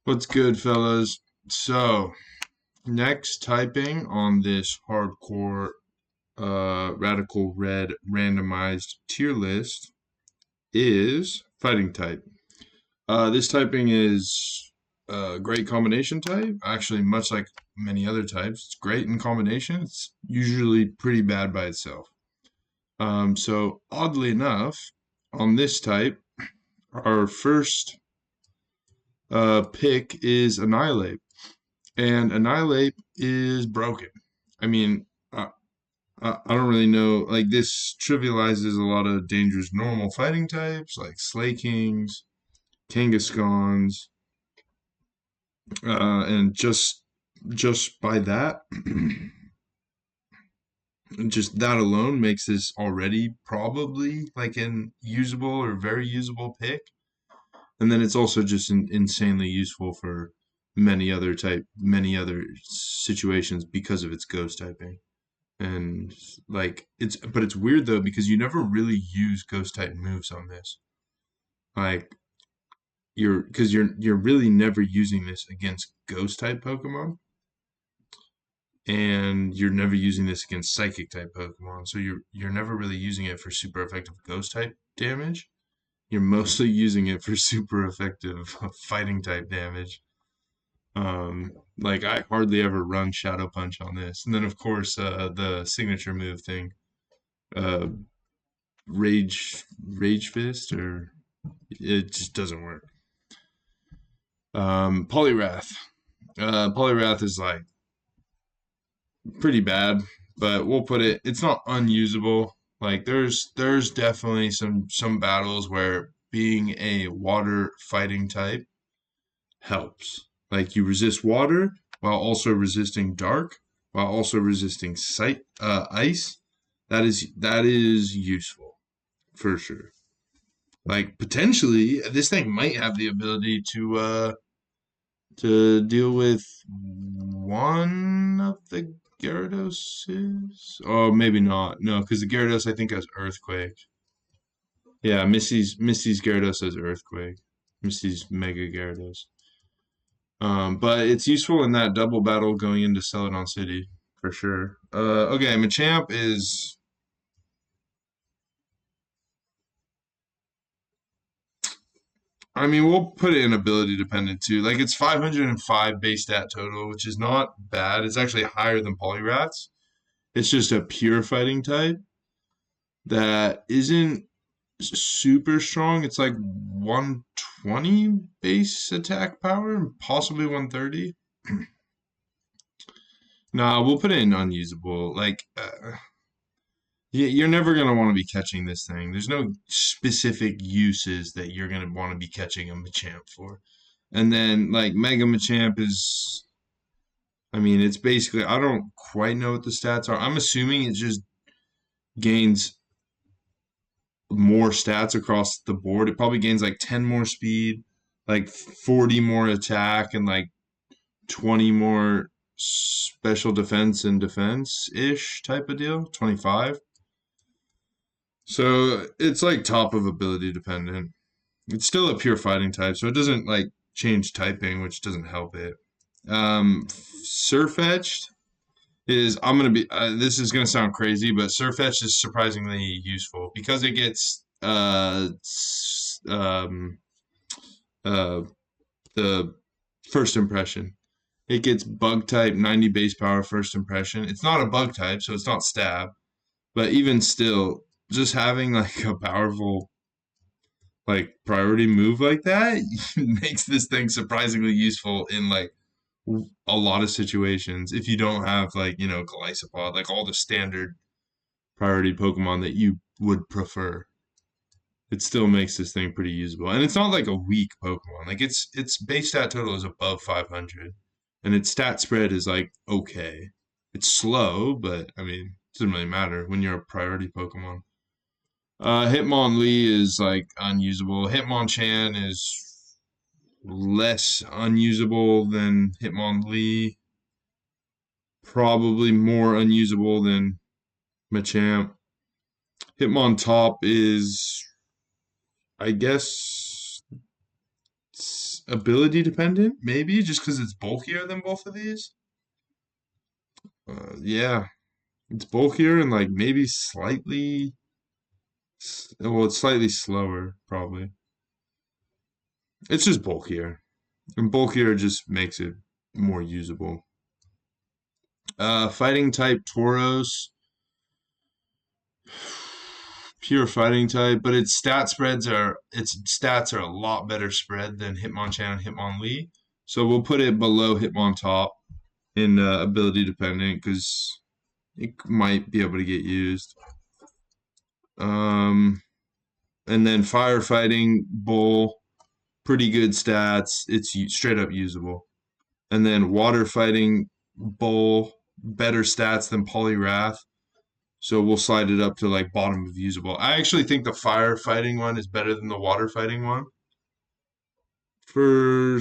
What's good, fellas? So, next typing on this hardcore radical red randomized tier list is fighting type. This typing is a great combination type. Actually, much like many other types, it's great in combination. It's usually pretty bad by itself. So, oddly enough, on this type, our first pick is Annihilate. And Annihilate is broken. I mean, I don't really know. Like, this trivializes a lot of dangerous normal fighting types, like Slay Kings, Kangaskhan's, and just by that, just that alone makes this already probably like an usable or very usable pick. And then it's also just insanely useful for many other situations because of its ghost typing. And like it's weird though because you never really use ghost type moves on this. Like you're really never using this against ghost type Pokemon, and you're never using this against psychic type Pokemon. So you're never really using it for super effective ghost type damage. You're mostly using it for super effective fighting type damage. Like I hardly ever run Shadow Punch on this, and then of course the signature move thing, uh, Rage Fist, or it just doesn't work. Poliwrath. Poliwrath is like pretty bad, but we'll put it. It's not unusable. Like there's definitely some battles where being a water fighting type helps. Like you resist water while also resisting dark, while also resisting ice. That is useful for sure. Like potentially, this thing might have the ability to deal with one of the Gyarados. Oh, maybe not. No, because the Gyarados I think has Earthquake. Yeah, Misty's Gyarados has Earthquake. Misty's Mega Gyarados. But it's useful in that double battle going into Celadon City for sure. Okay, Machamp is. I mean, we'll put it in ability dependent too. Like it's 505 base stat total, which is not bad. It's actually higher than Poliwrath's. It's just a pure fighting type that isn't super strong. It's like 120 base attack power, possibly 130. Nah, we'll put it in unusable. Like, you're never going to want to be catching this thing. There's no specific uses that you're going to want to be catching a Machamp for. And then, like, Mega Machamp is. I mean, it's basically. I don't quite know what the stats are. I'm assuming it just gains more stats across the board. It probably gains like 10 more speed, like 40 more attack, and like 20 more special defense and defense ish type of deal. 25. So it's like top of ability dependent. It's still a pure fighting type, so it doesn't like change typing, which doesn't help it. Surfetched is I'm gonna be. This is gonna sound crazy, but Surfetch is surprisingly useful because it gets um, uh, the first impression. It gets bug type 90 base power first impression. It's not a bug type, so it's not stab. But even still, just having like a powerful like priority move like that makes this thing surprisingly useful in like a lot of situations. If you don't have like Golisopod, like all the standard priority Pokemon that you would prefer, it still makes this thing pretty usable. And it's not like a weak Pokemon. Like its base stat total is above 500, and its stat spread is like okay. It's slow, but I mean, it doesn't really matter when you're a priority Pokemon. Hitmonlee is like unusable. Hitmonchan is less unusable than Hitmonlee. Probably more unusable than Machamp. Hitmontop is, I guess, ability dependent, maybe, just because it's bulkier than both of these. Yeah, it's bulkier and like maybe slightly. Well, it's slightly slower, probably. It's just bulkier, and bulkier just makes it more usable. Fighting type Tauros, pure fighting type, but its stats are a lot better spread than Hitmonchan and Hitmonlee. So we'll put it below Hitmontop in ability dependent because it might be able to get used. And then firefighting Bull, pretty good stats. It's straight up usable. And then water fighting Bull, better stats than Poliwrath. So we'll slide it up to like bottom of usable. I actually think the firefighting one is better than the water fighting one for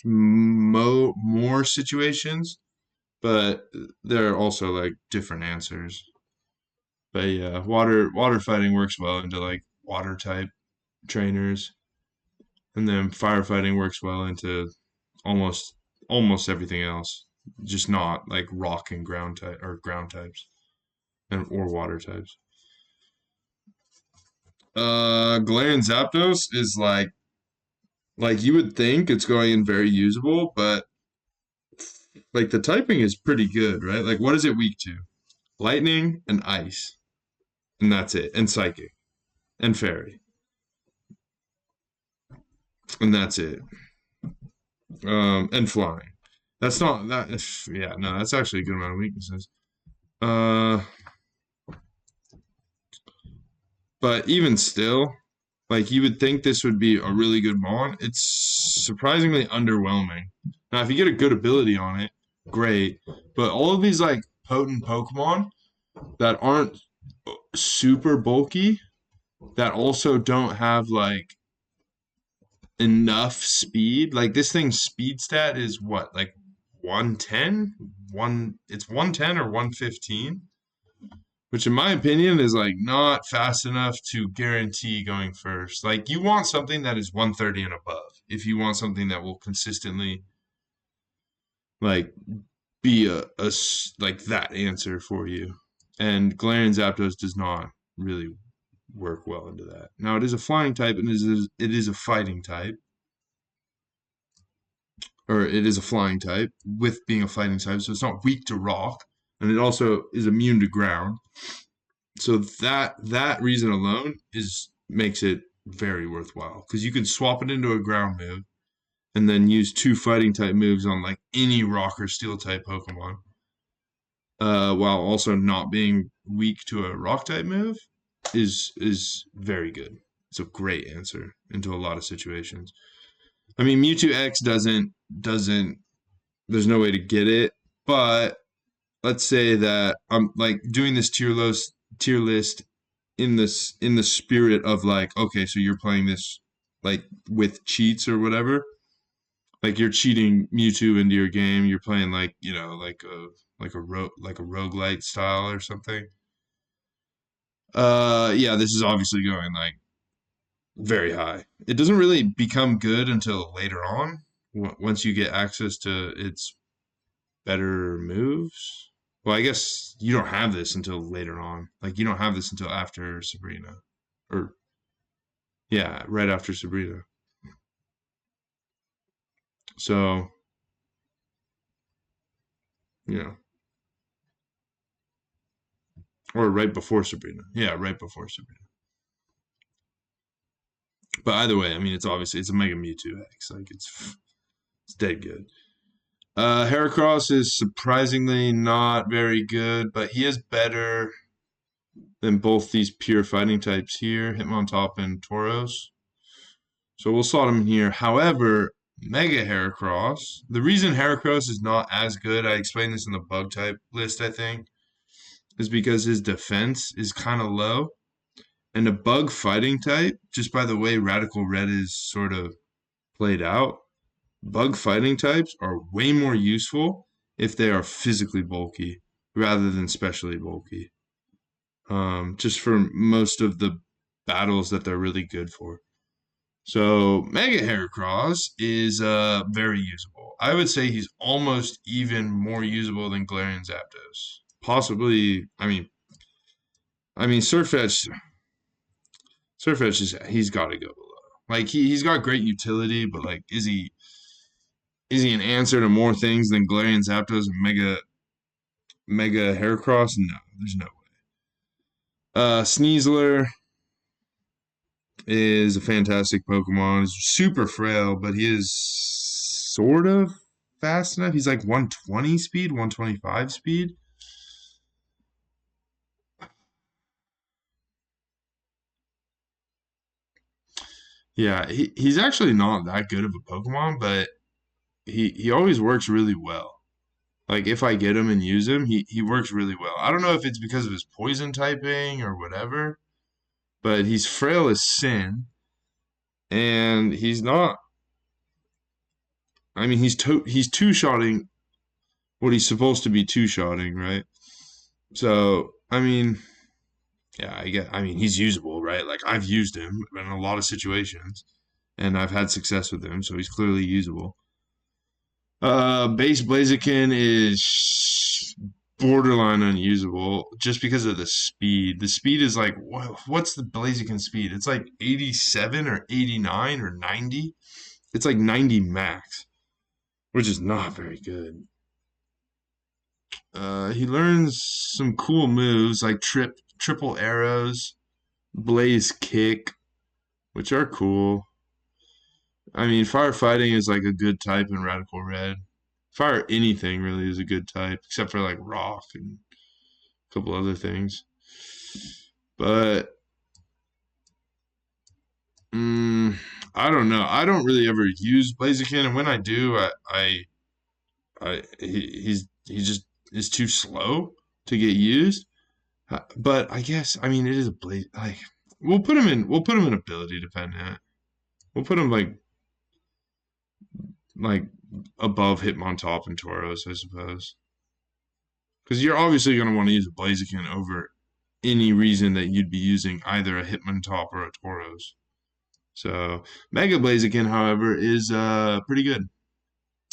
more situations, but there are also like different answers. But yeah, water fighting works well into like water type trainers, and then firefighting works well into almost everything else, just not like rock and ground type or ground types and or water types. Galarian Zapdos is like you would think it's going in very usable, but like the typing is pretty good, right? Like what is it weak to? Lightning and ice, and that's it, and psychic and fairy, and that's it. And flying. That's not that. Yeah, no, that's actually a good amount of weaknesses. Uh, but even still, like you would think this would be a really good mon. It's surprisingly underwhelming. Now, if you get a good ability on it, great. But all of these like potent Pokemon that aren't super bulky, that also don't have like enough speed. Like this thing's speed stat is what, like 110? It's 110 or 115, which in my opinion is like not fast enough to guarantee going first. Like you want something that is 130 and above. If you want something that will consistently like be a like that answer for you. And Galarian Zapdos does not really work well into that. Now it is a flying type and it is a fighting type. Or it is a flying type with being a fighting type, so it's not weak to rock, and it also is immune to ground. So that reason alone makes it very worthwhile because you can swap it into a ground move and then use two fighting type moves on like any rock or steel type Pokemon, while also not being weak to a rock type move is very good. It's a great answer into a lot of situations. I mean, Mewtwo X doesn't. There's no way to get it, but let's say that I'm like doing this tier list in the spirit of like, okay, so you're playing this like with cheats or whatever. Like you're cheating Mewtwo into your game. You're playing like like a roguelite style or something. Yeah, this is obviously going like very high. It doesn't really become good until later on once you get access to its better moves. Well, I guess you don't have this until later on. Like you don't have this until after Sabrina, or yeah, right after Sabrina. So you know, or right before Sabrina. Yeah, right before Sabrina. But either way, I mean, it's a Mega Mewtwo X. Like it's dead good. Heracross is surprisingly not very good, but he is better than both these pure fighting types here, Hitmontop and Tauros. So we'll slot him here. However, Mega Heracross, the reason Heracross is not as good, I explained this in the bug type list, I think, is because his defense is kind of low. And a bug fighting type, just by the way Radical Red is sort of played out, bug fighting types are way more useful if they are physically bulky rather than specially bulky. Just for most of the battles that they're really good for. So Mega Heracross is very usable. I would say he's almost even more usable than Galarian Zapdos. Possibly, I mean Surfetch is he's got to go below. Like he's got great utility, but like is he an answer to more things than Galarian Zapdos and Mega Heracross? No, there's no way. Sneasler is a fantastic Pokemon. He's super frail, but he is sort of fast enough. He's like 120 speed, 125 speed. Yeah, he's actually not that good of a Pokemon, but he always works really well. Like if I get him and use him, he works really well. I don't know if it's because of his poison typing or whatever, but he's frail as sin, and he's not. I mean, he's two-shotting what he's supposed to be two-shotting, right? So I mean, yeah, I mean, he's usable, right? Like I've used him in a lot of situations, and I've had success with him, so he's clearly usable. Base Blaziken is borderline unusable just because of the speed. The speed is like, what's the Blaziken speed? It's like 87 or 89 or 90. It's like 90 max, which is not very good. He learns some cool moves like triple arrows, blaze kick, which are cool. I mean, firefighting is like a good type in Radical Red. Fire anything really is a good type, except for like rock and a couple other things. But I don't know. I don't really ever use Blaziken, and when I do, he just is too slow to get used. But I guess I mean it is a Blaze. Like we'll put him in ability dependent. We'll put him like above Hitmontop and Tauros, I suppose. Because you're obviously going to want to use a Blaziken over any reason that you'd be using either a Hitmontop or a Tauros. So Mega Blaziken, however, is pretty good.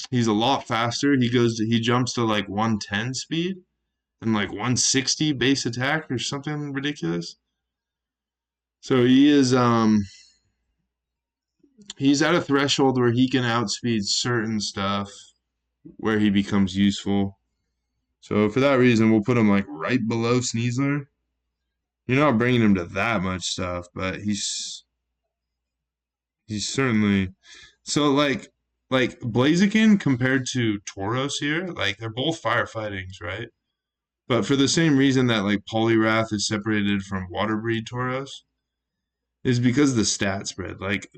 He's a lot faster. He jumps to like 110 speed and like 160 base attack or something ridiculous. So he's at a threshold where he can outspeed certain stuff where he becomes useful. So for that reason, we'll put him like right below Sneasler. You're not bringing him to that much stuff, but he's certainly so like Blaziken compared to Tauros here, like they're both firefightings, right? But for the same reason that like Poliwrath is separated from Water Breed Tauros is because of the stat spread. Like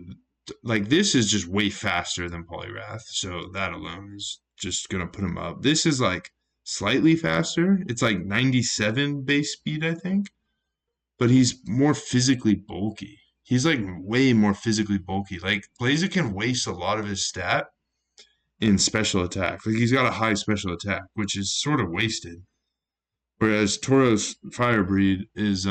this is just way faster than Poliwrath, so that alone is just gonna put him up. This is like slightly faster. It's like 97 base speed, I think, but he's more physically bulky. He's like way more physically bulky. Like Blaziken wastes a lot of his stat in special attack. Like he's got a high special attack, which is sort of wasted. Whereas Tauros Firebreed is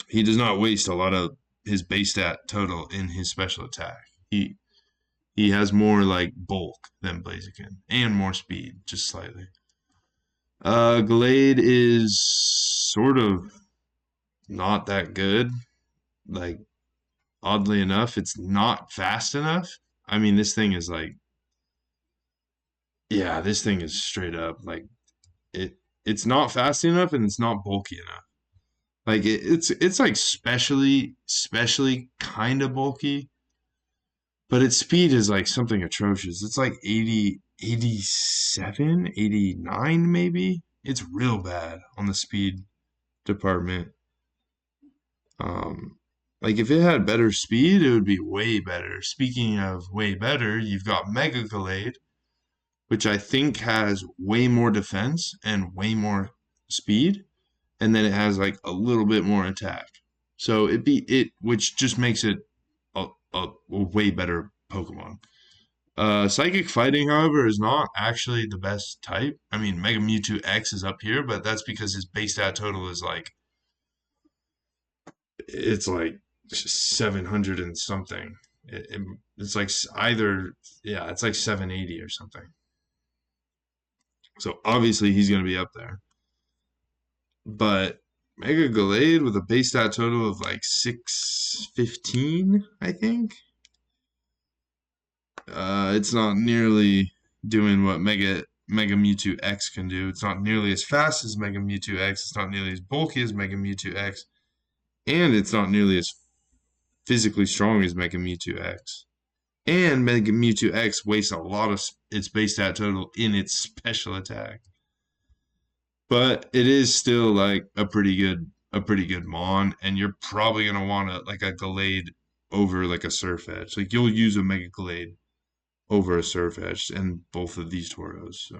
he does not waste a lot of his base stat total in his special attack. He has more like bulk than Blaziken and more speed, just slightly. Glade is sort of not that good. Like oddly enough, it's not fast enough. I mean, this thing is like, yeah, this thing is straight up like it's not fast enough and it's not bulky enough. Like it's like specially kind of bulky, but its speed is like something atrocious. It's like 80, 87, 89 maybe. It's real bad on the speed department. Um like if it had better speed, it would be way better. Speaking of way better, you've got Mega Gallade, which I think has way more defense and way more speed, and then it has like a little bit more attack. So which just makes it a way better Pokemon. Psychic Fighting, however, is not actually the best type. I mean, Mega Mewtwo X is up here, but that's because his base stat total is like it's like 700 and something. It's like either, yeah, it's like 780 or something. So obviously he's going to be up there. But Mega Gallade with a base stat total of like 615, I think. It's not nearly doing what Mega Mewtwo X can do. It's not nearly as fast as Mega Mewtwo X. It's not nearly as bulky as Mega Mewtwo X, and it's not nearly as physically strong as Mega Mewtwo X. And Mega Mewtwo X wastes a lot of its base stat total in its special attack. But it is still like a pretty good Mon, and you're probably gonna want like a Gallade over like a Surf Edge. Like you'll use a Mega Gallade over a Surf Edge and both of these Tauros.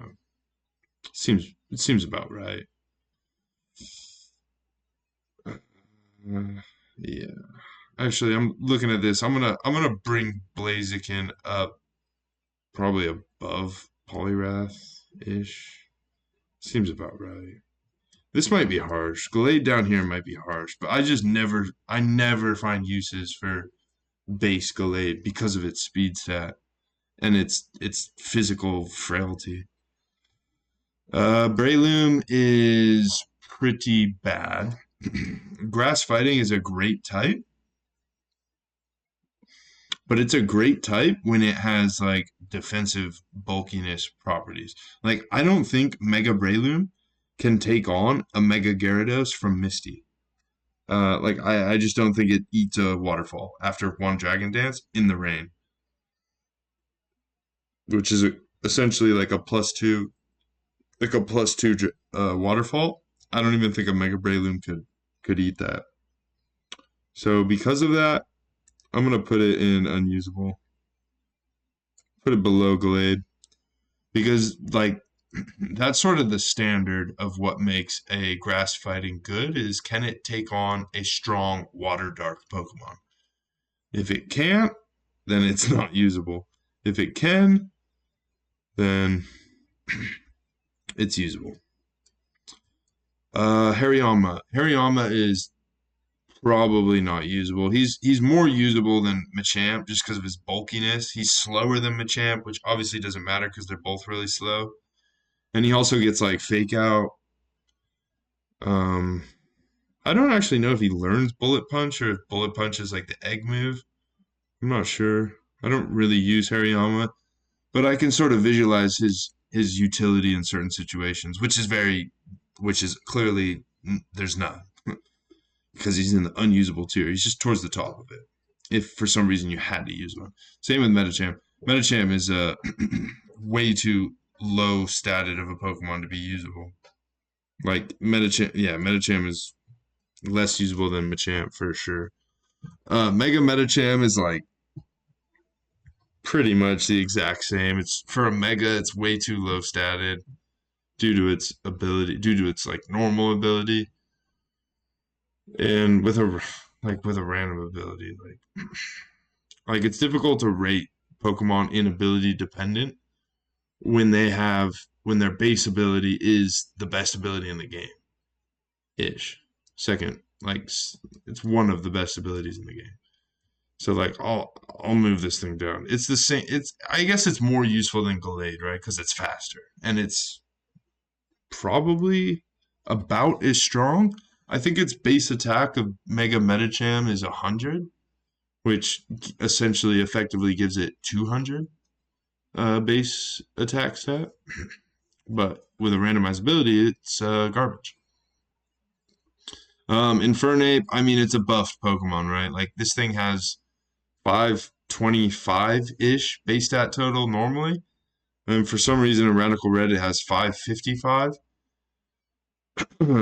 So it seems about right. Yeah. Actually, I'm looking at this. I'm gonna bring Blaziken up probably above Poliwrath ish. Seems about right. This might be harsh. Gallade down here might be harsh, but I never find uses for base Gallade because of its speed stat and its physical frailty. Breloom is pretty bad. Grass Fighting is a great type, but it's a great type when it has like defensive bulkiness properties. Like I don't think Mega Breloom can take on a Mega Gyarados from Misty. Like I just don't think it eats a waterfall after one Dragon Dance in the rain, which is essentially like a +2 waterfall. I don't even think a Mega Breloom could eat that. So because of that, I'm gonna put it in unusable. Put it below Glade because like that's sort of the standard of what makes a grass fighting good is can it take on a strong water dark Pokemon? If it can't, then it's not usable. If it can, then it's usable. Hariyama. Hariyama is probably not usable. He's more usable than Machamp just because of his bulkiness. He's slower than Machamp, which obviously doesn't matter because they're both really slow. And he also gets like fake out. Um, I don't actually know if he learns Bullet Punch or if Bullet Punch is like the egg move. I'm not sure. I don't really use Hariyama, but I can sort of visualize his utility in certain situations, which is clearly there's none because he's in the unusable tier. He's just towards the top of it. If for some reason you had to use one, same with Metacham. Metacham is way too low statted of a Pokemon to be usable. Like Metacham, yeah, Metacham is less usable than Machamp for sure. Mega Metacham is like pretty much the exact same. It's for a Mega, it's way too low statted due to its like normal ability, and with a random ability, like it's difficult to rate Pokemon inability dependent when their base ability is the best ability in the game ish. Second, like it's one of the best abilities in the game. So like I'll move this thing down. It's the same. It's I guess it's more useful than Gallade, right? Because it's faster and it's probably about as strong. I think its base attack of Mega Metacham is 100, which essentially effectively gives it 200 base attack stat. But with a randomized ability, it's garbage. Infernape, I mean, it's a buffed Pokemon, right? Like this thing has 525-ish base stat total normally. And for some reason in Radical Red it has 555.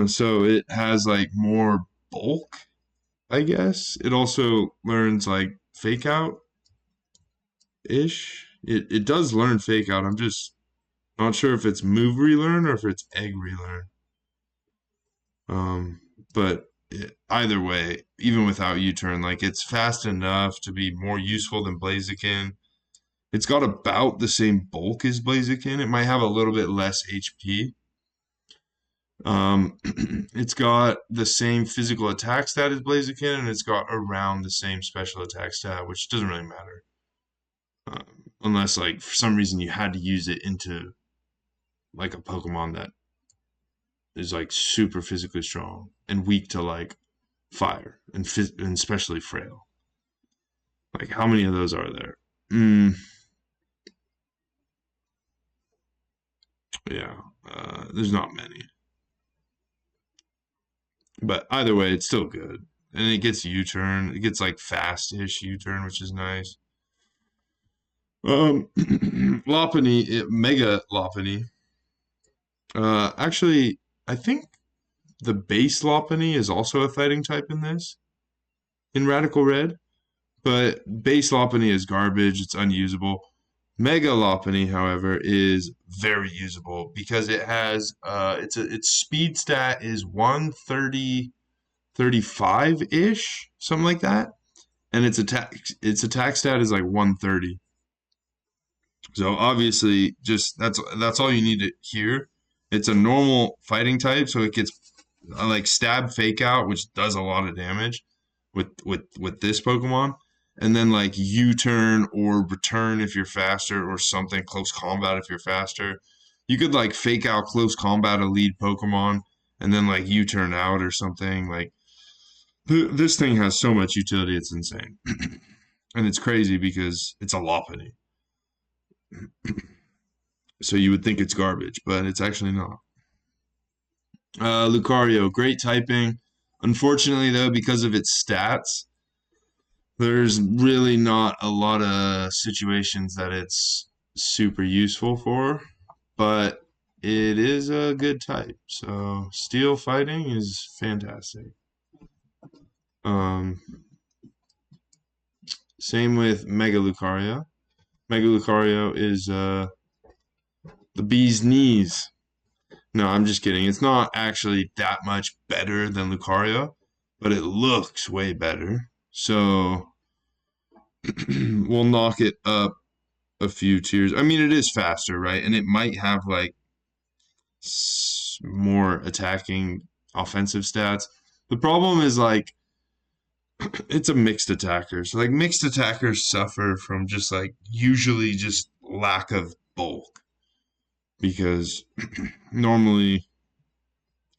So it has like more bulk, I guess. It also learns like fake out ish. It does learn fake out. I'm just not sure if it's move relearn or if it's egg relearn. But either way, even without U-turn, like it's fast enough to be more useful than Blaziken. It's got about the same bulk as Blaziken. It might have a little bit less HP. It's got the same physical attack stat as Blaziken, and it's got around the same special attack stat, which doesn't really matter. Unless, like, for some reason you had to use it into, like, a Pokemon that is, like, super physically strong and weak to, like, fire and especially frail. Like, how many of those are there? Yeah, there's not many. But either way, it's still good. And it gets U-turn. It gets like fast-ish U-turn, which is nice. Lopunny, Mega Lopunny. Actually, I think the base Lopunny is also a fighting type in this, in Radical Red. But base Lopunny is garbage. It's unusable. Mega Lopunny, however, is very usable because it has its speed stat is 130 35 ish, something like that, and its attack stat is like 130. So obviously, just that's all you need to hear. It's a normal fighting type, so it gets like stab fake out, which does a lot of damage with this Pokemon, and then like U-turn or return if you're faster, or something close combat if you're faster. You could like fake out close combat a lead Pokemon and then like U-turn out or something. Like this thing has so much utility, it's insane. And it's crazy because it's a Lopunny. So you would think it's garbage, but it's actually not. Lucario, great typing. Unfortunately, though, because of its stats, there's really not a lot of situations that it's super useful for, but it is a good type. So steel fighting is fantastic. Um, Same with Mega Lucario. Mega Lucario is the bee's knees. No, I'm just kidding. It's not actually that much better than Lucario, but it looks way better. So we'll knock it up a few tiers. I mean, it is faster, right? And it might have like more attacking offensive stats. The problem is like it's a mixed attacker. So like mixed attackers suffer from just like usually just lack of bulk because normally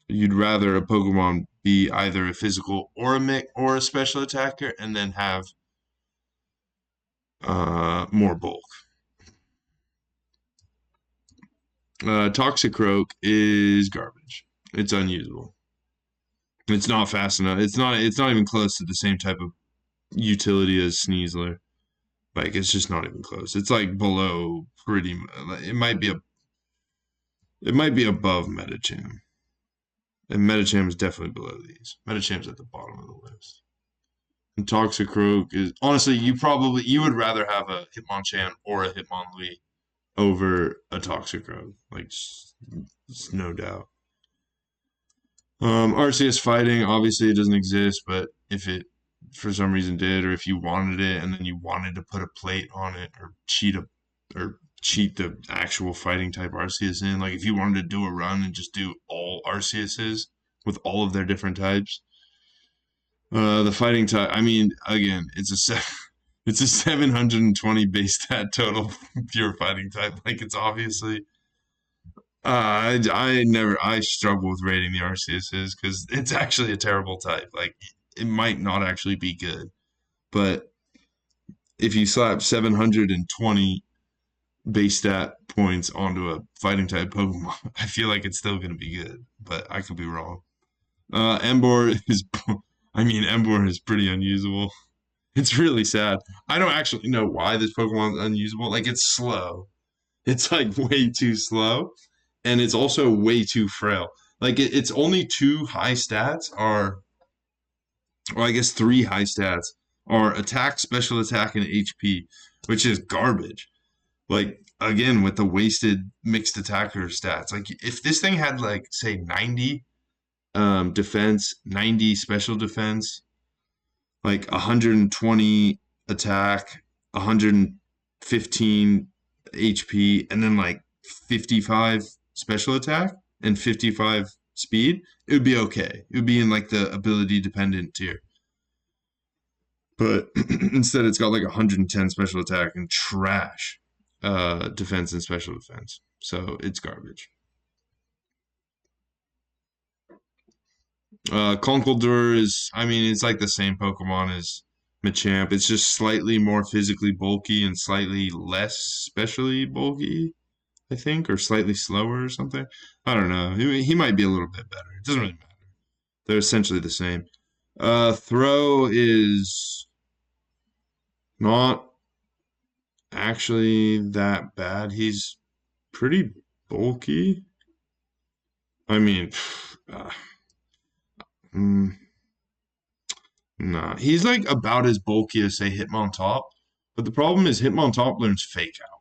you'd rather a Pokemon be either a physical or a special attacker and then have more bulk. Toxicroak is garbage. It's unusable. It's not fast enough. It's not even close to the same type of utility as Sneasler. Like it's just not even close. It's like below pretty. It might be above Medicham. And Medicham is definitely below these. Medicham's at the bottom of the list. And Toxicroak is honestly, you would rather have a Hitmonchan or a Hitmonlee over a Toxicroak, like just no doubt. RCS fighting obviously it doesn't exist, but if it for some reason did, or if you wanted it and then you wanted to put a plate on it or cheat the actual fighting type RCS in, like if you wanted to do a run and just do all RCSs with all of their different types, the fighting type. I mean, again, it's a 720 base stat total pure fighting type. Like it's obviously. I struggle with rating the RCSs because it's actually a terrible type. Like it might not actually be good, but if you slap 720 base stat points onto a fighting type Pokemon, I feel like it's still going to be good, but I could be wrong. Emboar is, I mean, Emboar is pretty unusable. It's really sad. I don't actually know why this Pokemon's unusable. Like it's slow. It's like way too slow, and it's also way too frail. Like it's only two high stats are, or I guess three high stats are attack, special attack, and HP, which is garbage. Like again with the wasted mixed attacker stats. Like if this thing had like say 90 defense, 90 special defense, like 120 attack, 115 HP, and then like 55 special attack and 55 speed, it would be okay. It would be in like the ability dependent tier. But instead, it's got like 110 special attack and trash defense and special defense. So it's garbage. Conkeldurr is, I mean, it's like the same Pokemon as Machamp. It's just slightly more physically bulky and slightly less specially bulky, I think, or slightly slower or something. I don't know. He might be a little bit better. It doesn't really matter. They're essentially the same. Throw is not actually that bad. He's pretty bulky. I mean, nah, he's like about as bulky as say Hitmontop, but the problem is Hitmontop learns Fake Out,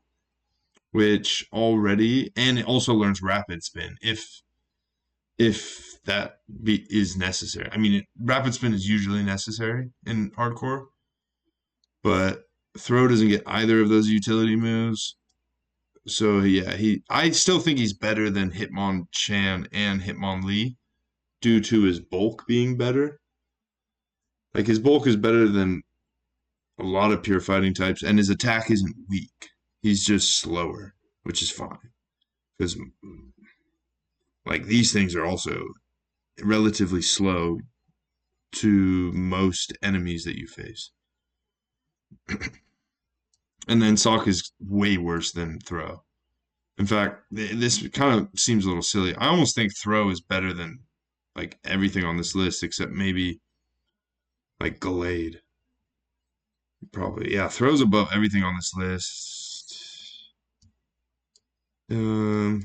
which already, and it also learns Rapid Spin if that is necessary. I mean, Rapid Spin is usually necessary in hardcore, but Throw doesn't get either of those utility moves. So yeah, I still think he's better than Hitmonchan and Hitmonlee due to his bulk being better. Like his bulk is better than a lot of pure fighting types, and his attack isn't weak. He's just slower, which is fine. Because like these things are also relatively slow to most enemies that you face. And then Sock is way worse than Throw. In fact, this kind of seems a little silly. I almost think Throw is better than like everything on this list except maybe like Gallade. Probably. Yeah, Throw's above everything on this list. Nah,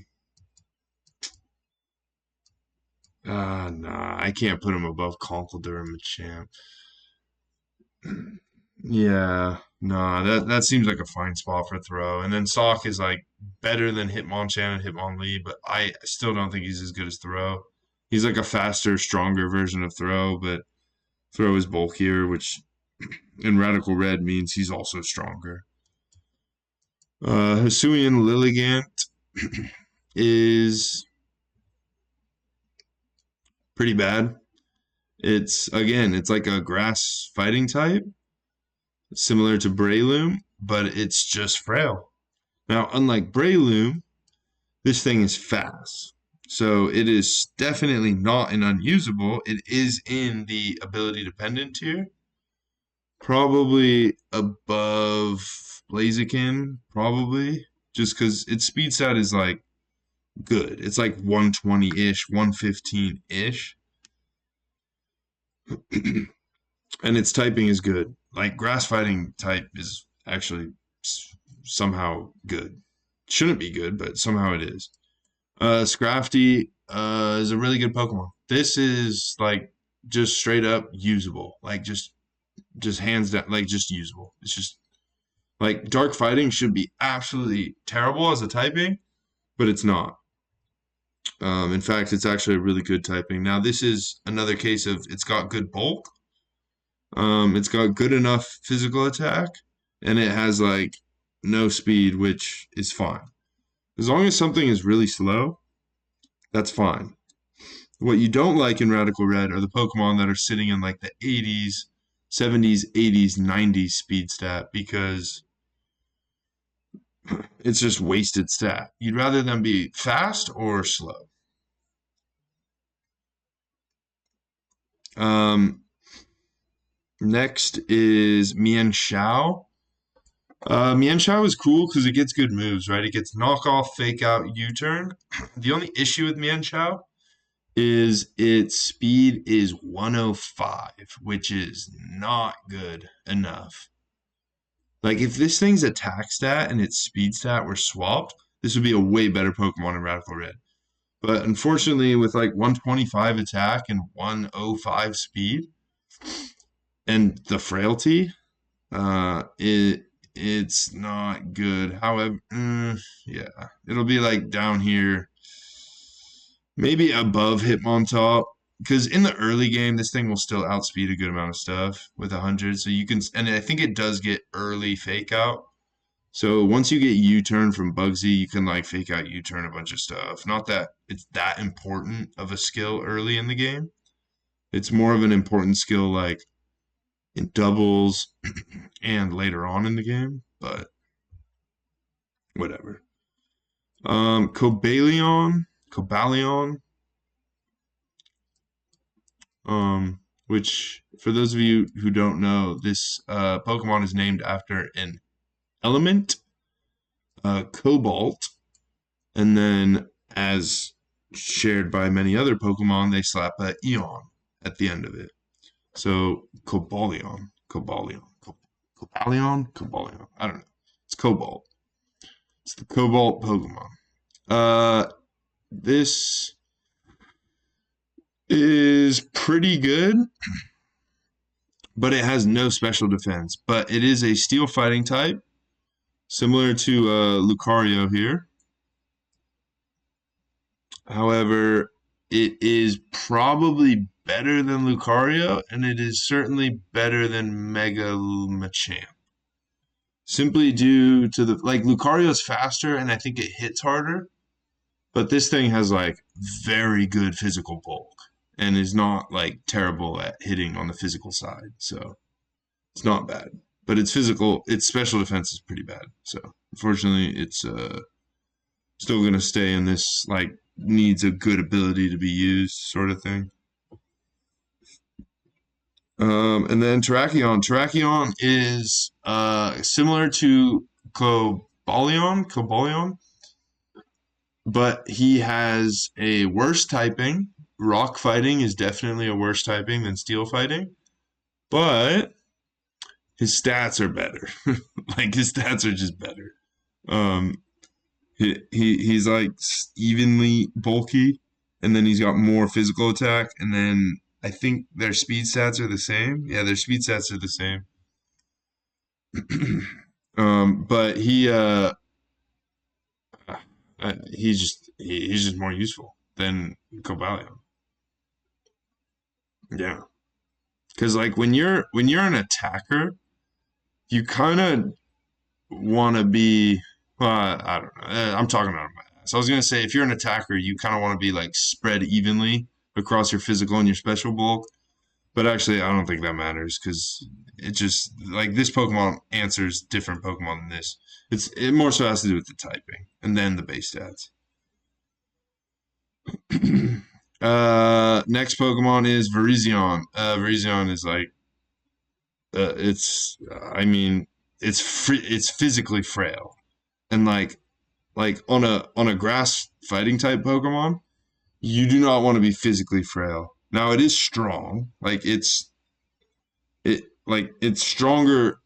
I can't put him above Conkeldurr and Machamp. Yeah, nah, that seems like a fine spot for Throw. And then Sock is like better than Hitmonchan and Hitmonlee, but I still don't think he's as good as Throw. He's like a faster, stronger version of Throw, but Throw is bulkier, which in Radical Red means he's also stronger. Hisuian Lilligant is pretty bad. It's like a grass fighting type, similar to Breloom, but it's just frail. Now, unlike Breloom, this thing is fast. So it is definitely not an unusable. It is in the ability dependent tier. Probably above Blaziken, probably. Just because its speed stat is like good. It's like 120-ish, 115-ish. And its typing is good. Like grass fighting type is actually somehow good. Shouldn't be good, but somehow it is. Scrafty is a really good Pokemon. This is like just straight up usable. Like just hands down, like just usable. It's just like dark fighting should be absolutely terrible as a typing, but it's not. In fact, it's actually a really good typing. Now, this is another case of it's got good bulk. It's got good enough physical attack, and it has like no speed, which is fine. As long as something is really slow, that's fine. What you don't like in Radical Red are the Pokemon that are sitting in like the 80s, 70s, 80s, 90s speed stat because it's just wasted stat. You'd rather them be fast or slow. Next is Mienshao. Mienshao is cool because it gets good moves, right? It gets knockoff, fake out, U-turn. The only issue with Mienshao is its speed is 105, which is not good enough. Like if this thing's attack stat and its speed stat were swapped, this would be a way better Pokemon in Radical Red. But unfortunately, with like 125 attack and 105 speed and the frailty, it's not good. However, yeah, it'll be like down here, maybe above Hitmontop. Because in the early game, this thing will still outspeed a good amount of stuff with 100. So you can, and I think it does get early fake out. So once you get U-turn from Bugsy, you can like fake out U-turn a bunch of stuff. Not that it's that important of a skill early in the game. It's more of an important skill like in doubles and later on in the game, but whatever. Cobalion, which for those of you who don't know, this Pokemon is named after an element, Cobalt, and then as shared by many other Pokemon, they slap a Eon at the end of it. So Cobalion. I don't know. It's Cobalt. It's the Cobalt Pokemon. This is pretty good, but it has no special defense. But it is a steel fighting type, similar to Lucario here. However, it is probably better than Lucario, and it is certainly better than Mega Machamp. Simply due to the like Lucario's faster, and I think it hits harder, but this thing has like very good physical bulk and is not like terrible at hitting on the physical side. So it's not bad, but its special defense is pretty bad. So unfortunately, it's still gonna stay in this like needs a good ability to be used sort of thing. And then Terrakion. Terrakion is similar to Cobalion, but he has a worse typing. Rock fighting is definitely a worse typing than steel fighting, but his stats are better. Like his stats are just better. He's like evenly bulky, and then he's got more physical attack, and then I think their speed stats are the same. Yeah, their speed stats are the same. But he's just more useful than Cobalion. Yeah, because like when you're an attacker, you kind of want to be. Well, I don't know. I'm talking out of my ass. I was gonna say if you're an attacker, you kind of want to be like spread evenly across your physical and your special bulk. But actually, I don't think that matters because it just like this Pokemon answers different Pokemon than this. It more so has to do with the typing and then the base stats. Next Pokemon is Virizion. Virizion is like it's physically frail and like on a grass fighting type Pokemon, you do not want to be physically frail. Now it is strong, it's stronger.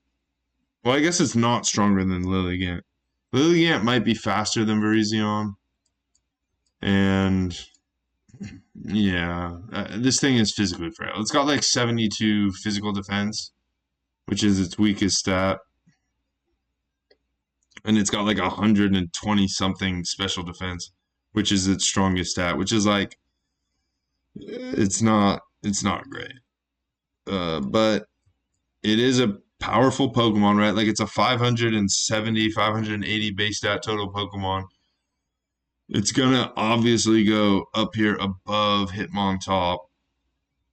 Well, I guess it's not stronger than Lilligant. Lilligant might be faster than Virizion, and yeah, this thing is physically frail. It's got like 72 physical defense, which is its weakest stat, and it's got like 120 something special defense, which is its strongest stat. Which is like it's not great, but it is a powerful Pokemon, right? Like it's a 570, 580 base stat total Pokemon. It's gonna obviously go up here above Hitmontop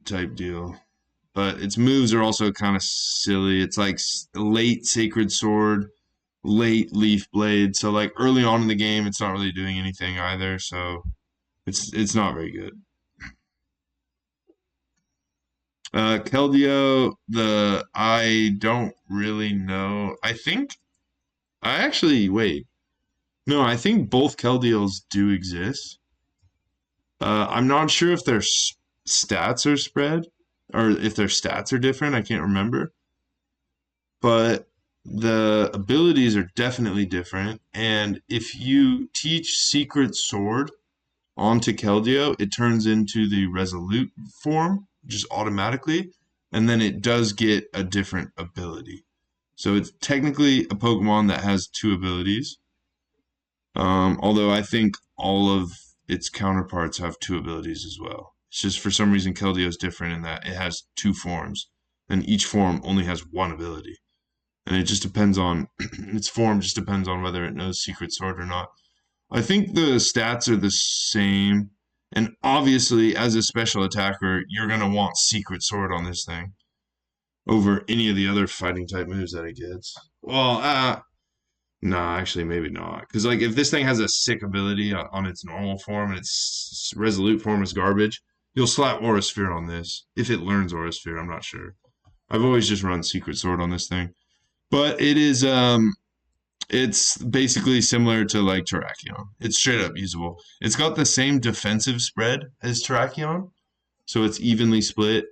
type deal, but its moves are also kind of silly. It's like late Sacred Sword, late Leaf Blade. So like early on in the game, it's not really doing anything either. So it's not very good. Keldeo, I don't really know. I actually wait. No, I think both Keldeos do exist. I'm not sure if their stats are spread or if their stats are different. I can't remember. But the abilities are definitely different. And if you teach Secret Sword onto Keldeo, it turns into the Resolute form just automatically. And then it does get a different ability. So it's technically a Pokemon that has two abilities. Although I think all of its counterparts have two abilities as well. It's just for some reason Keldeo is different in that it has two forms, and each form only has one ability. and it just depends on its form. Just depends on whether it knows Secret Sword or not. I think the stats are the same, and obviously, as a special attacker, you're gonna want Secret Sword on this thing over any of the other fighting type moves that it gets. Well, nah, actually, maybe not. Because like, if this thing has a sick ability on its normal form and its resolute form is garbage, you'll slap Aura Sphere on this. If it learns Aura Sphere, I'm not sure. I've always just run Secret Sword on this thing, but it's basically similar to like Terrakion. It's straight up usable. It's got the same defensive spread as Terrakion, so it's evenly split,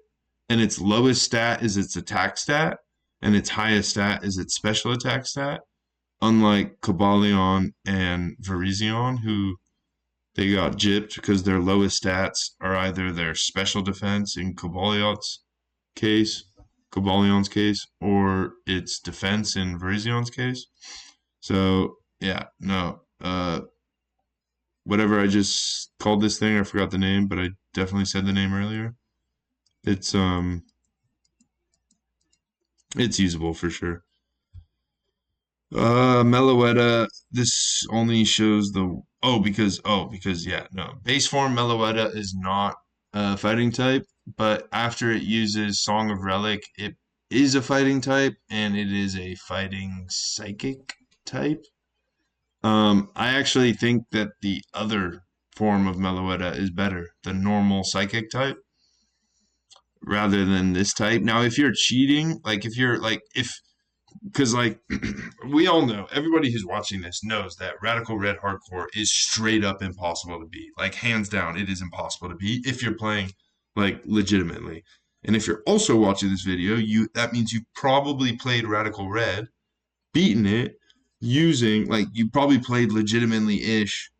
and its lowest stat is its attack stat, and its highest stat is its special attack stat. Unlike Cobalion and Virizion, who they got gypped because their lowest stats are either their special defense in case, Cobalion's case, or its defense in Virizion's case. So yeah, no. Whatever I just called this thing, I forgot the name, but I definitely said the name earlier. It's usable for sure. Meloetta, this only shows the because yeah, no. Base form Meloetta is not a fighting type, but after it uses Song of Relic, it is a fighting type, and it is a fighting psychic type. I actually think that the other form of Meloetta is better, the normal psychic type, rather than this type. Now, if you're cheating, like if you're like if because like we all know, everybody who's watching this knows that Radical Red Hardcore is straight up impossible to beat. Like hands down, it is impossible to beat if you're playing like legitimately. And if you're also watching this video, that means you probably played Radical Red, beaten it, using like you probably played legitimately ish.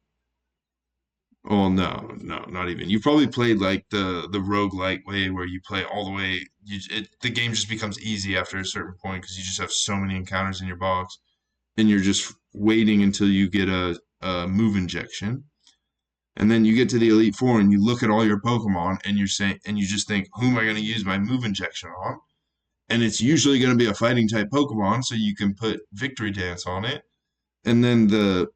Oh no, not even. You probably played like the roguelike way where you play all the way. The game just becomes easy after a certain point because you just have so many encounters in your box, and you're just waiting until you get a move injection, and then you get to the Elite Four and you look at all your Pokemon and you just think, who am I going to use my move injection on? And it's usually going to be a fighting type Pokemon, so you can put Victory Dance on it, and then the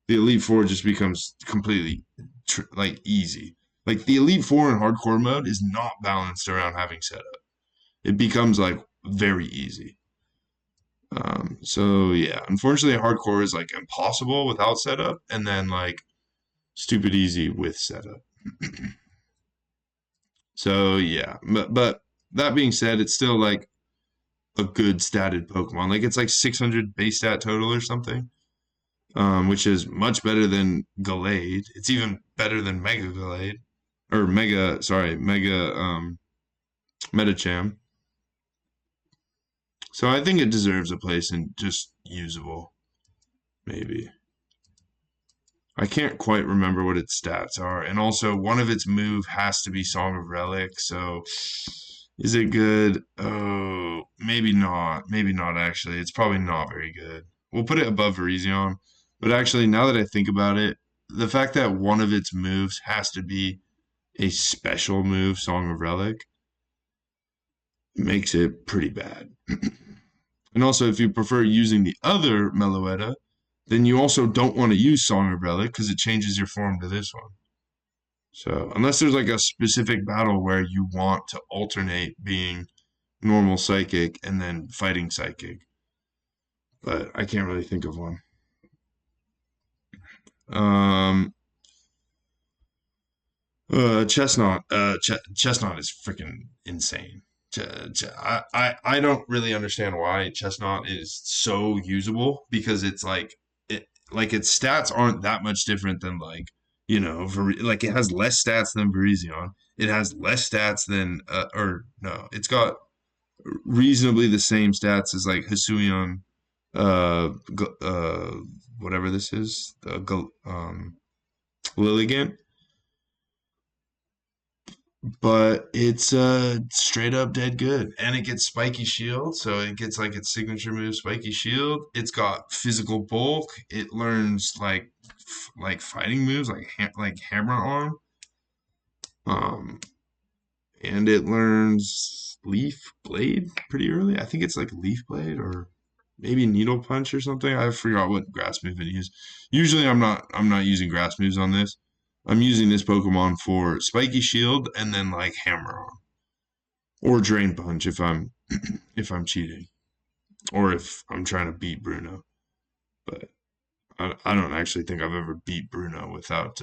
Elite Four just becomes completely like easy. Like the Elite Four in hardcore mode is not balanced around having setup. It becomes like very easy. So yeah, unfortunately, hardcore is like impossible without setup, and then like stupid easy with setup. So yeah, but that being said, it's still like a good statted Pokemon. Like it's like 600 base stat total or something. Which is much better than Gallade. It's even better than Mega Gallade, or Mega Metacham. So I think it deserves a place in just usable, maybe. I can't quite remember what its stats are, and also one of its move has to be Song of Relic. So is it good? Oh, maybe not. Maybe not actually. It's probably not very good. We'll put it above Virizion. But actually, now that I think about it, the fact that one of its moves has to be a special move, Song of Relic, makes it pretty bad. And also, if you prefer using the other Meloetta, then you also don't want to use Song of Relic because it changes your form to this one. So, unless there's like a specific battle where you want to alternate being normal psychic and then fighting psychic, but I can't really think of one. Um, Chestnut. Chestnut is freaking insane. I don't really understand why Chestnut is so usable because it's like its stats aren't that much different than like like it has less stats than Virizion. It has less stats than or no, it's got reasonably the same stats as like Hisuian, uh, uh, whatever this is, Lilligant, but it's straight up dead good, and it gets Spiky Shield, so it gets like its signature move, Spiky Shield. It's got physical bulk. It learns like fighting moves, like Hammer Arm. Um, and it learns Leaf Blade pretty early. I think it's like Leaf Blade or maybe Needle Punch or something. I forgot what grass move it used. Usually I'm not using grass moves on this. I'm using this Pokemon for Spiky Shield and then like Hammer On or Drain Punch if I'm if I'm cheating or if I'm trying to beat Bruno. But I don't actually think I've ever beat Bruno without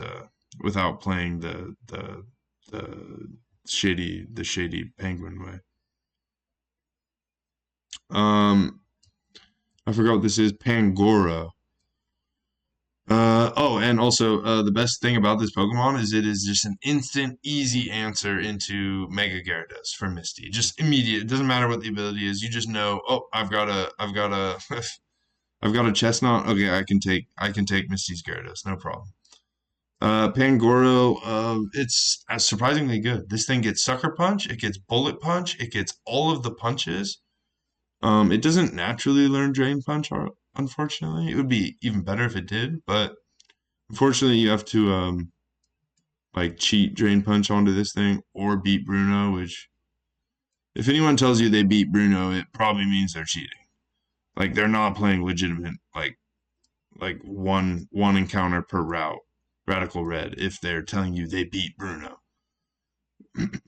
playing the shady penguin way. I forgot what this is. Pangoro. Oh, and also the best thing about this Pokemon is it is just an instant, easy answer into Mega Gyarados for Misty. Just immediate. It doesn't matter what the ability is. You just know. Oh, I've got a Chestnut. Okay, I can take Misty's Gyarados. No problem. Pangoro, it's surprisingly good. This thing gets Sucker Punch. It gets Bullet Punch. It gets all of the punches. It doesn't naturally learn Drain Punch, unfortunately. It would be even better if it did, but unfortunately, you have to like cheat Drain Punch onto this thing or beat Bruno. Which, if anyone tells you they beat Bruno, it probably means they're cheating. Like they're not playing legitimate like one encounter per route. Radical Red if they're telling you they beat Bruno.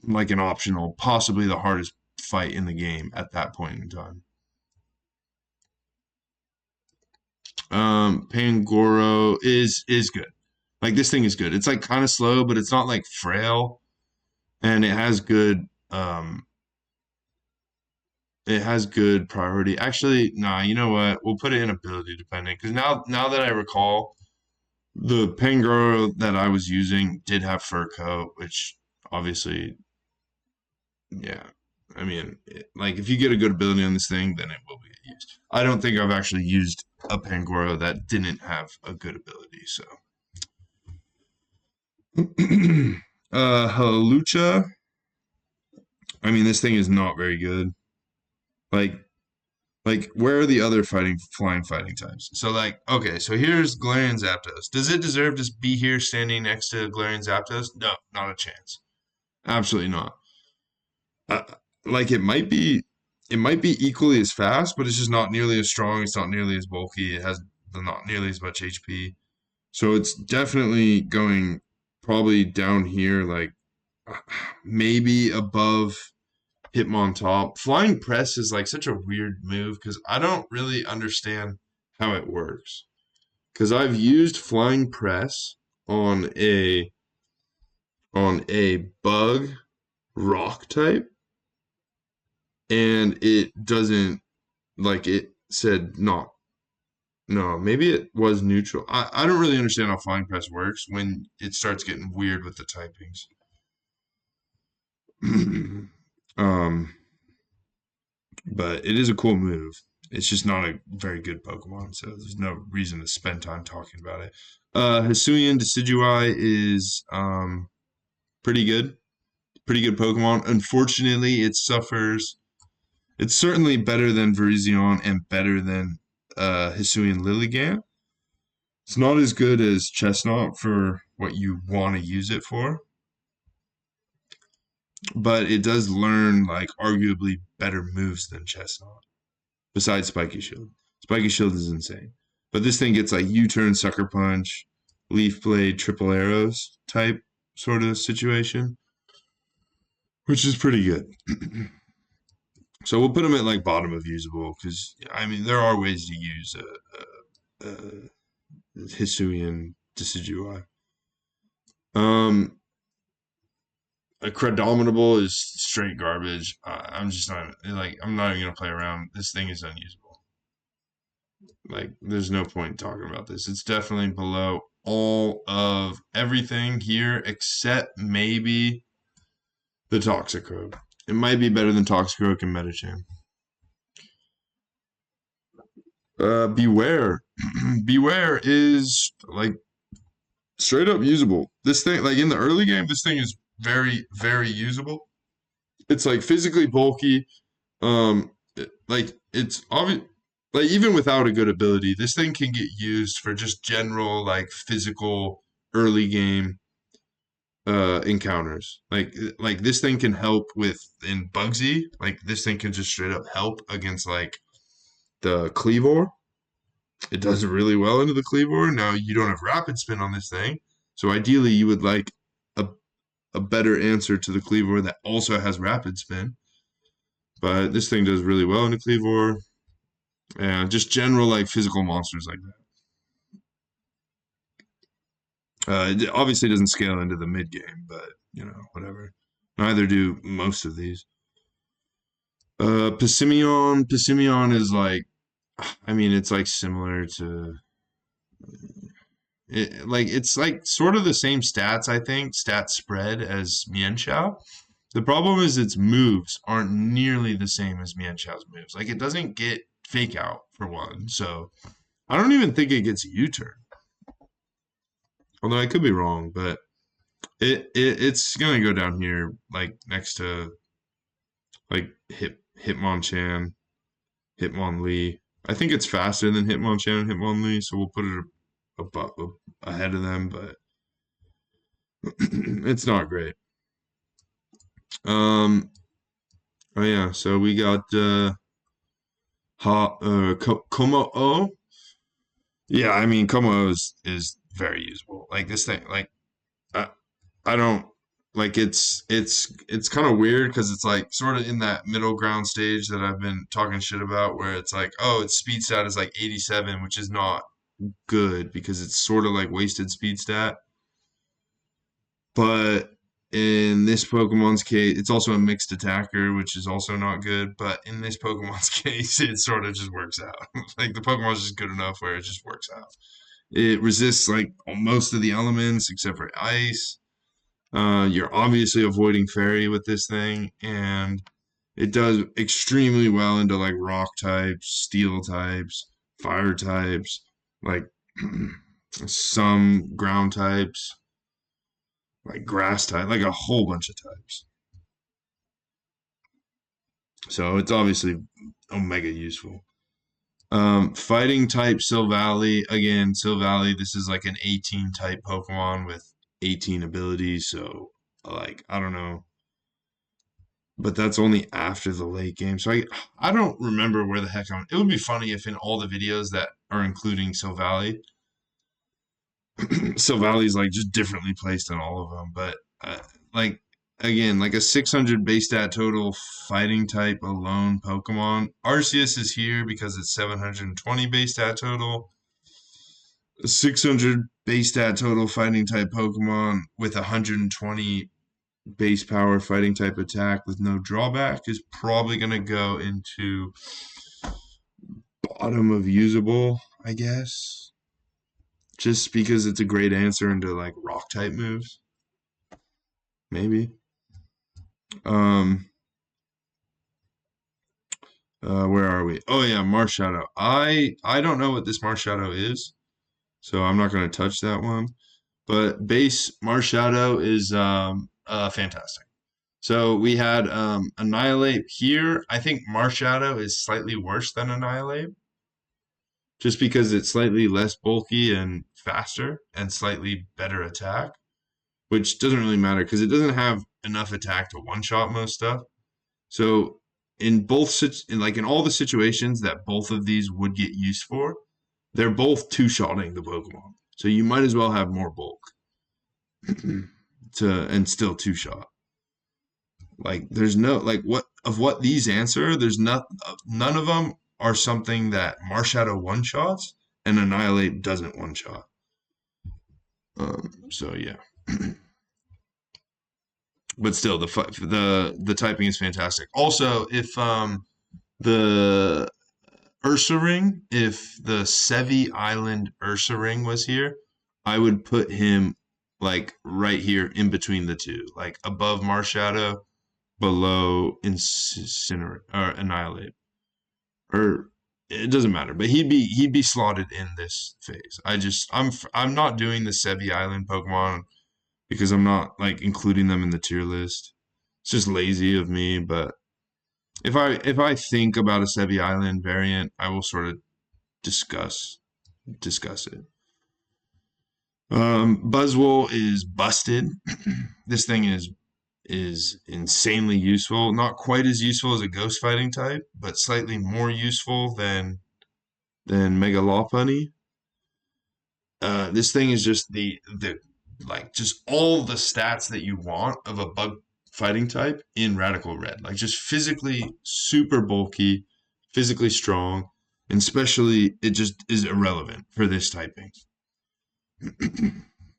Like an optional, possibly the hardest fight in the game at that point in time. Pangoro is good. Like this thing is good. It's like kind of slow, but it's not like frail, and it has good priority. Actually, nah. You know what? We'll put it in ability depending because now that I recall, the Pangoro that I was using did have fur coat, which obviously, yeah. I mean, like if you get a good ability on this thing, then it will be used. I don't think I've actually used a Pangoro that didn't have a good ability. So, Halucha. I mean, this thing is not very good. Like, where are the other flying fighting types? So, like, okay, so here's Galarian Zapdos. Does it deserve to be here standing next to Galarian Zapdos? No, not a chance. Absolutely not. Uh, like it might be equally as fast, but it's just not nearly as strong. It's not nearly as bulky. It has not nearly as much HP. So it's definitely going probably down here, like maybe above Hitmontop. Flying Press is like such a weird move because I don't really understand how it works. Because I've used Flying Press on a bug rock type, and it doesn't like it said not. No, maybe it was neutral. I don't really understand how Flying Press works when it starts getting weird with the typings. um, but it is a cool move. It's just not a very good Pokemon, so there's no reason to spend time talking about it. Hisuian Decidueye is pretty good. Pretty good Pokemon. Unfortunately, it suffers. It's certainly better than Virizion and better than Hisuian Lilligant. It's not as good as Chestnut for what you want to use it for, but it does learn like arguably better moves than Chestnut. Besides Spiky Shield, Spiky Shield is insane. But this thing gets like U-turn, Sucker Punch, Leaf Blade, Triple Arrows type sort of situation, which is pretty good. So we'll put them at like bottom of usable because I mean there are ways to use a Hisuian Decidueye. A Credominable is straight garbage. I'm just not like I'm not even gonna play around. This thing is unusable. Like there's no point in talking about this. It's definitely below all of everything here except maybe the Toxicroak. It might be better than Toxicroak and Metachan. Beware. Beware is like straight up usable. This thing, like in the early game, this thing is very, very usable. It's like physically bulky. Like it's obvious. Like even without a good ability, this thing can get used for just general like physical early game encounters. Like this thing can help with in Bugsy. Like this thing can just straight up help against like the Cleavor. It does really well into the Cleavor. Now you don't have rapid spin on this thing, so ideally you would like a a better answer to the Cleavor that also has rapid spin. But this thing does really well into Cleavor. And just general like physical monsters like that. It obviously doesn't scale into the mid game, but you know, whatever. Neither do most of these. Pissimion is like, I mean, it's like similar to it's like sort of the same stats, I think, stat spread as Mienshao. The problem is its moves aren't nearly the same as Mienshao's moves. Like it doesn't get fake out for one, so I don't even think it gets U-turn. Although I could be wrong, but it's gonna go down here like next to like Hitmonchan, Hitmonlee. I think it's faster than Hitmonchan and Hitmonlee, so we'll put it above, ahead of them, but it's not great. Oh yeah, so we got Como-O. Yeah, I mean Como is very usable. Like this thing, like I, I don't like it's kind of weird because it's like sort of in that middle ground stage that I've been talking shit about, where it's like, oh, its speed stat is like 87, which is not good because it's sort of like wasted speed stat. But in this Pokemon's case, it's also a mixed attacker, which is also not good. But in this Pokemon's case, it sort of just works out. Like the Pokemon's just good enough where it just works out. It resists like most of the elements except for ice. You're obviously avoiding fairy with this thing, and it does extremely well into like rock types, steel types, fire types, like some ground types, like grass type, like a whole bunch of types. So it's obviously omega useful. Fighting type Silvally. Again, Silvally, this is like an 18 type Pokemon with 18 abilities. So, like, I don't know. But that's only after the late game. So I don't remember where the heck I'm. It would be funny if in all the videos that are including Silvally, Silvally's like just differently placed in all of them. But like again, like a 600 base stat total fighting type alone Pokemon. Arceus is here because it's 720 base stat total. 600 base stat total fighting type Pokemon with 120 base power fighting type attack with no drawback is probably going to go into bottom of usable, I guess. Just because it's a great answer into like rock type moves. Maybe. Um where are we? Oh yeah, Marshadow. I don't know what this Marshadow is, so I'm not going to touch that one. But base Marshadow is fantastic. So we had Annihilate here. I think Marshadow is slightly worse than Annihilate, just because it's slightly less bulky and faster and slightly better attack, which doesn't really matter because it doesn't have enough attack to one-shot most stuff. So in in all the situations that both of these would get used for, they're both two-shotting the Pokemon. So you might as well have more bulk to and still two-shot. Like there's no like what these answer, there's not none of them are something that Marshadow one shots and Annihilate doesn't one shot. So yeah. But still the typing is fantastic. Also, if the Ursaring, if the Sevi Island Ursaring was here, I would put him like right here in between the two, like above Marshadow, below Incinerate or Annihilate, or it doesn't matter. But he'd be slotted in this phase. I'm not doing the Sebi Island Pokemon because I'm not like including them in the tier list. It's just lazy of me. But if I think about a Sebi Island variant, I will sort of discuss it. Buzzwole is busted. This thing is insanely useful. Not quite as useful as a ghost fighting type, but slightly more useful than Mega Lopunny. This thing is just the like just all the stats that you want of a bug fighting type in Radical Red. Like just physically super bulky, physically strong, and especially it just is irrelevant for this typing.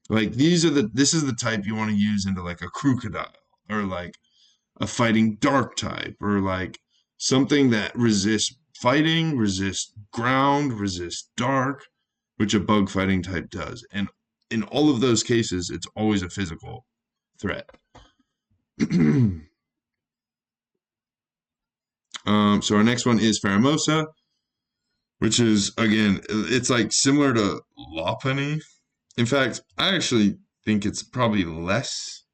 Like this is the type you want to use into like a crocodile or like a fighting dark type or like something that resists fighting, resists ground, resists dark, which a bug fighting type does. And in all of those cases, it's always a physical threat. So our next one is Pheromosa, which is again, it's like similar to Lopunny. In fact, I actually think it's probably less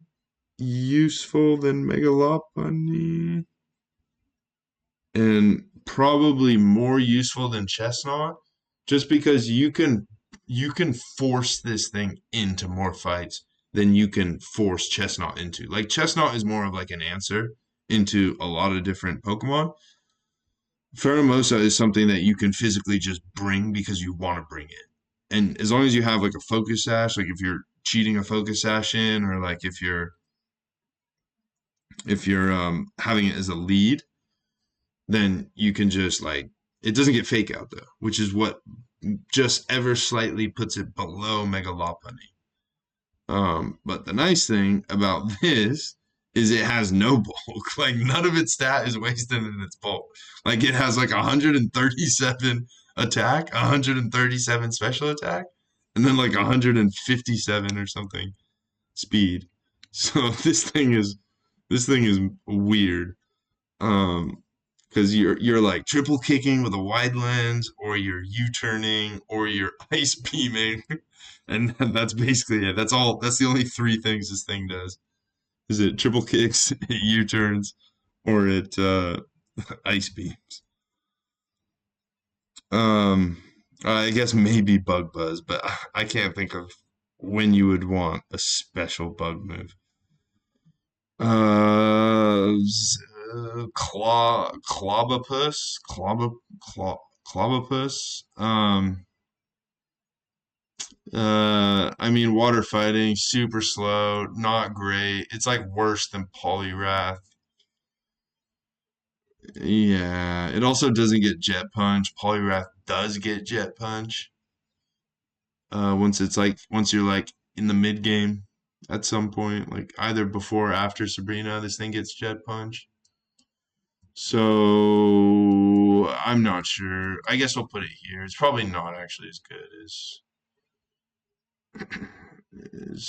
useful than Megalopony and probably more useful than Chestnut just because you can force this thing into more fights than you can force Chestnut into. Like Chestnut is more of like an answer into a lot of different Pokemon. Pheromosa is something that you can physically just bring because you want to bring it. And as long as you have like a focus sash, like if you're cheating a focus sash in or like if you're having it as a lead, then you can just like it doesn't get fake out though, which is what just ever slightly puts it below Megalopony. But the nice thing about this is it has no bulk. Like none of its stat is wasted in its bulk. Like it has like 137 attack, 137 special attack, and then like 157 or something speed. So this thing is weird. Because you're like triple kicking with a wide lens, or you're U-turning, or you're ice beaming, and that's basically it. That's all. That's the only three things this thing does. Is it triple kicks, it U-turns, or it ice beams? Um, I guess maybe Bug Buzz, but I can't think of when you would want a special bug move. Clobopus. I mean, water fighting, super slow, not great. It's like worse than Poliwrath. Yeah, it also doesn't get Jet Punch. Poliwrath does get Jet Punch. Once you're like in the mid game at some point, like either before or after Sabrina, this thing gets Jet Punch. So I'm not sure. I guess we'll put it here. It's probably not actually as good as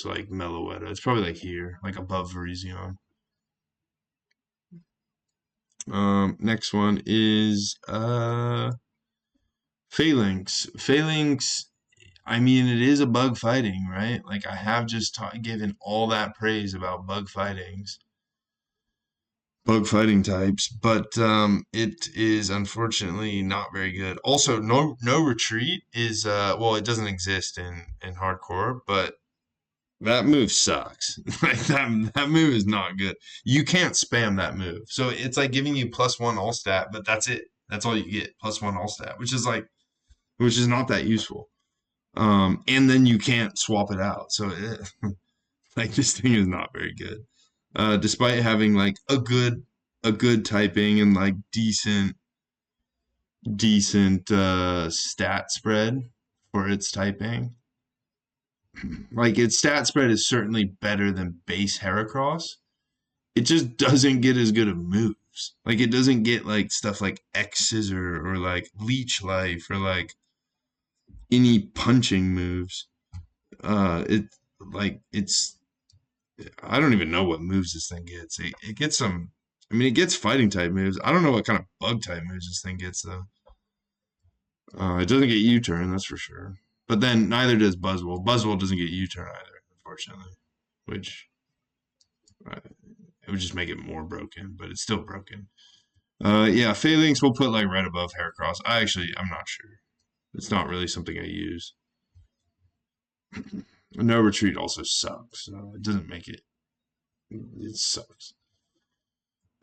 like Meloetta. It's probably like here, like above Virizion. Next one is Phalanx. Phalanx. I mean, it is a bug fighting, right? Like I have just given all that praise about bug fighting types, but it is unfortunately not very good. Also, no retreat is well, it doesn't exist in hardcore, but that move sucks. Like that move is not good. You can't spam that move. So it's like giving you +1 all stat, but that's it. That's all you get, +1 all stat, which is not that useful. And then you can't swap it out. So like this thing is not very good. Despite having like a good typing and like decent stat spread for its typing. Like its stat spread is certainly better than base Heracross. It just doesn't get as good of moves. Like it doesn't get like stuff like X Scissor or like Leech Life or like any punching moves. It like it's I don't even know what moves this thing gets. It gets some. I mean, it gets fighting type moves. I don't know what kind of bug type moves this thing gets though. It doesn't get U-turn, that's for sure. But then neither does Buzzwole. Buzzwole doesn't get U-turn either, unfortunately, which it would just make it more broken, but it's still broken. Yeah, Phalanx will put like right above Heracross. I'm not sure. It's not really something I use. No Retreat also sucks, so it doesn't make it. It sucks.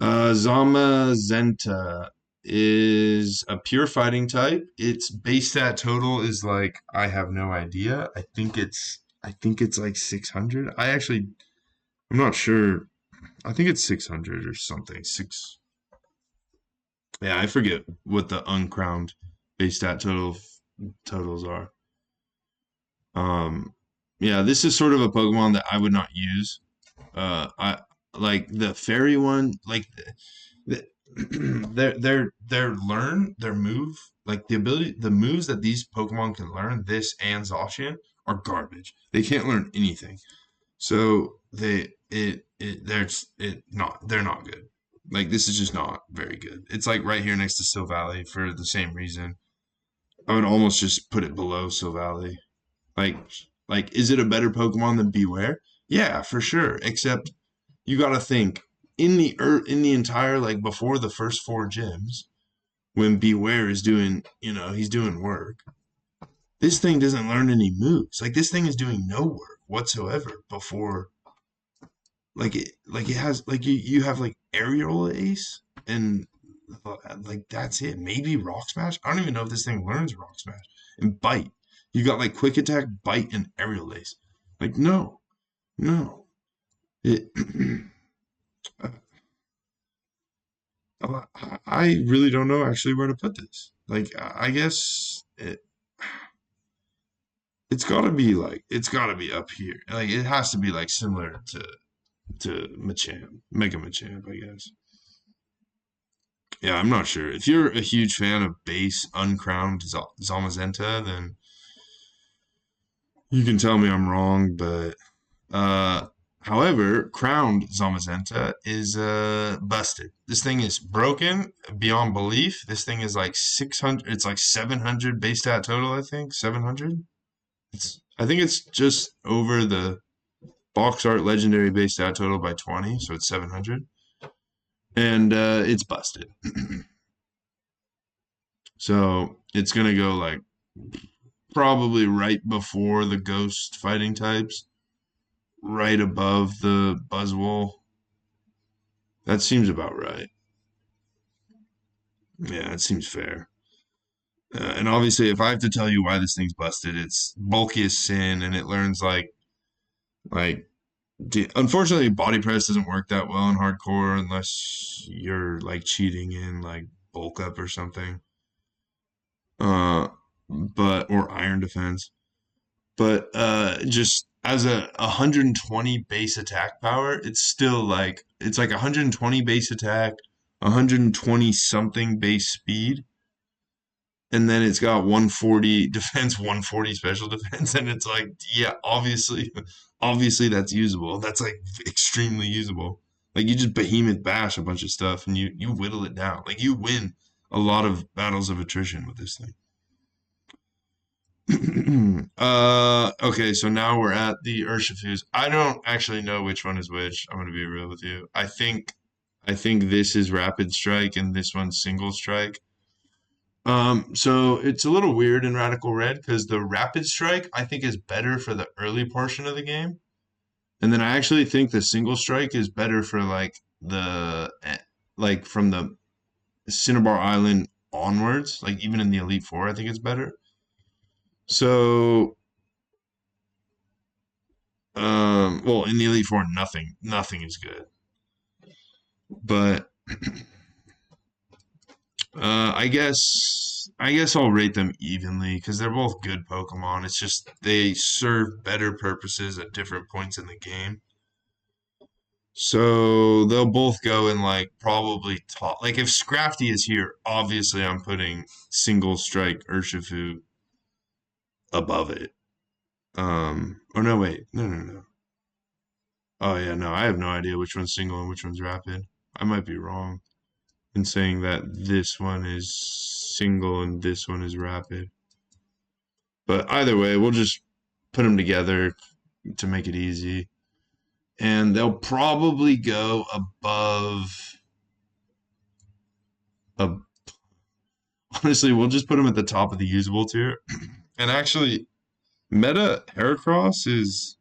Zamazenta is a pure fighting type. Its base stat total is like I have no idea. I think it's like 600. I'm not sure. I think it's 600 or something. Six. Yeah, I forget what the uncrowned base stat totals are. Um, yeah, this is sort of a Pokemon that I would not use. I like the fairy one, like the, their move, like the moves that these Pokemon can learn, this and Zacian, are garbage. They can't learn anything. So they're not good. Like this is just not very good. It's like right here next to Silvally for the same reason. I would almost just put it below Silvally. Like like is it a better Pokemon than Beware? Yeah, for sure. Except you got to think in the entire like before the first four gyms when Beware is doing, he's doing work. This thing doesn't learn any moves. Like this thing is doing no work whatsoever before it has like you have like aerial ace and like that's it. Maybe rock smash. I don't even know if this thing learns rock smash and bite. You got like quick attack, bite, and aerial ace. Like no, no. It. I really don't know actually where to put this. Like I guess it's got to be up here. Like it has to be like similar to Machamp, Mega Machamp, I guess. Yeah, I'm not sure. If you're a huge fan of base uncrowned Zamazenta, then you can tell me I'm wrong. But uh, however, crowned Zamazenta is busted. This thing is broken beyond belief. This thing is like 600. It's like 700 base stat total. I think 700. I think it's just over the box art legendary base stat total by 20, so it's 700, and it's busted. So it's gonna go like probably right before the ghost fighting types, right above the Buzzwole. That seems about right. Yeah, it seems fair. And obviously, if I have to tell you why this thing's busted, it's bulky as sin, and it learns like. Unfortunately, body press doesn't work that well in hardcore unless you're like cheating in like bulk up or something. Uh, but or iron defense. But just as a 120 base attack power, it's still like it's like 120 base attack, 120 something base speed, and then it's got 140 defense, 140 special defense, and it's like, yeah, obviously that's usable. That's like extremely usable. Like you just behemoth bash a bunch of stuff and you whittle it down. Like you win a lot of battles of attrition with this thing. Okay, so now we're at the Urshifus. I don't actually know which one is which. I'm gonna be real with you. I think this is Rapid Strike and this one's Single Strike. So it's a little weird in Radical Red because the Rapid Strike I think is better for the early portion of the game, and then I actually think the Single Strike is better for like from the Cinnabar Island onwards, like even in the Elite Four, I think it's better. So well, in the Elite Four, nothing is good. But I guess I'll rate them evenly because they're both good Pokemon. It's just they serve better purposes at different points in the game. So they'll both go in like probably top. Like if Scrafty is here, obviously I'm putting Single Strike Urshifu above it. Oh no, wait, no. Oh yeah, no, I have no idea which one's single and which one's rapid. I might be wrong in saying that this one is single and this one is rapid. But either way, we'll just put them together to make it easy. And they'll probably go above. A, honestly, we'll just put them at the top of the usable tier. And actually, Meta Heracross is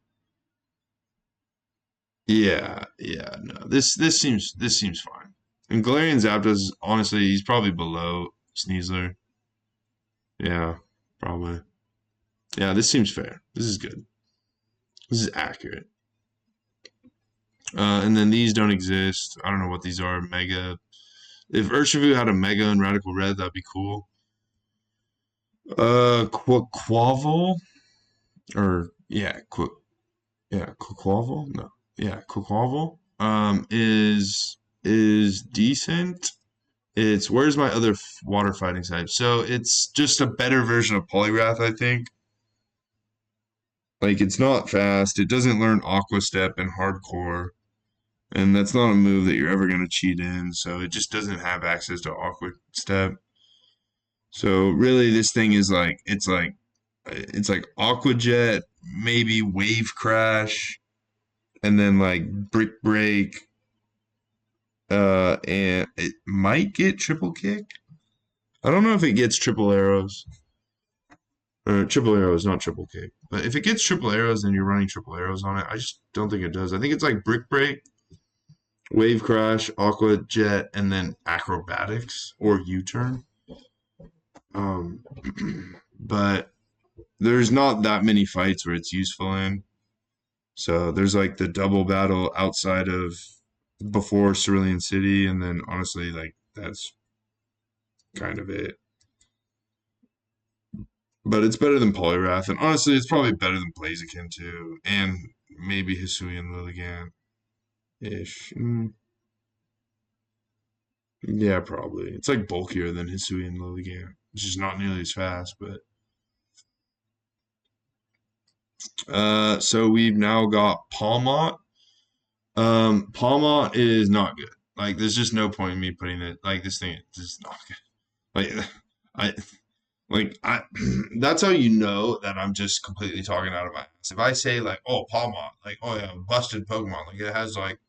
yeah, no. This seems fine. And Galarian Zapdos, honestly, he's probably below Sneasler. Yeah, probably. Yeah, this seems fair. This is good. This is accurate. And then these don't exist. I don't know what these are. Mega. If Urshifu had a Mega in Radical Red, that'd be cool. Quavel or Quavel. No, Quavel. Is decent. It's where's my other water fighting type? So it's just a better version of Poliwrath, I think. Like it's not fast. It doesn't learn Aqua Step and Hardcore, and that's not a move that you're ever gonna cheat in. So it just doesn't have access to Aqua Step. So really, this thing is like it's like Aqua Jet, maybe Wave Crash, and then like Brick Break, and it might get Triple Kick. I don't know if it gets Triple Arrows. Or triple arrows, not triple kick. But if it gets triple arrows and you're running triple arrows on it, I just don't think it does. I think it's like Brick Break, Wave Crash, Aqua Jet, and then Acrobatics or U-Turn. Um, but there's not that many fights where it's useful in. So there's like the double battle outside of before Cerulean City, and then honestly, like that's kind of it. But it's better than Poliwrath, and honestly, it's probably better than Blaziken too, and maybe Hisuian Lilligant ish. Yeah, probably. It's like bulkier than Hisuian Lilligant. It's just not nearly as fast, but so we've now got Palmont. Palmont is not good. Like, there's just no point in me putting it. Like, this thing is just not good. Like, I I that's how you know that I'm just completely talking out of my ass. If I say like, oh, Palmont, like, oh yeah, busted Pokemon, like it has like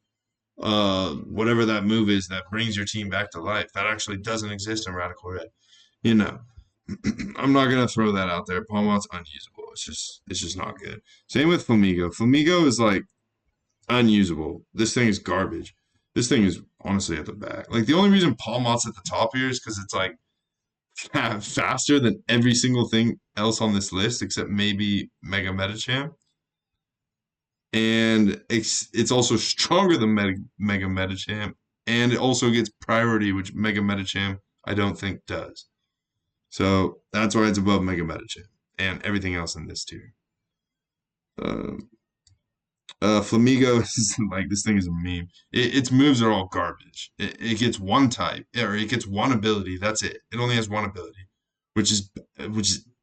whatever that move is that brings your team back to life, that actually doesn't exist in Radical Red. You know. I'm not gonna throw that out there. Palmont's unusable. It's just not good. Same with Flamigo. Flamigo is like unusable. This thing is garbage. This thing is honestly at the back. Like the only reason Palmont's at the top here is because it's like faster than every single thing else on this list except maybe Mega Metacham. And it's also stronger than Mega Metacham. And it also gets priority, which Mega Metacham I don't think does. So that's why it's above Mega Metacham and everything else in this tier. Uh, Flamigo is like this thing is a meme. Its moves are all garbage. It gets one type or it gets one ability. That's it. It only has one ability, which is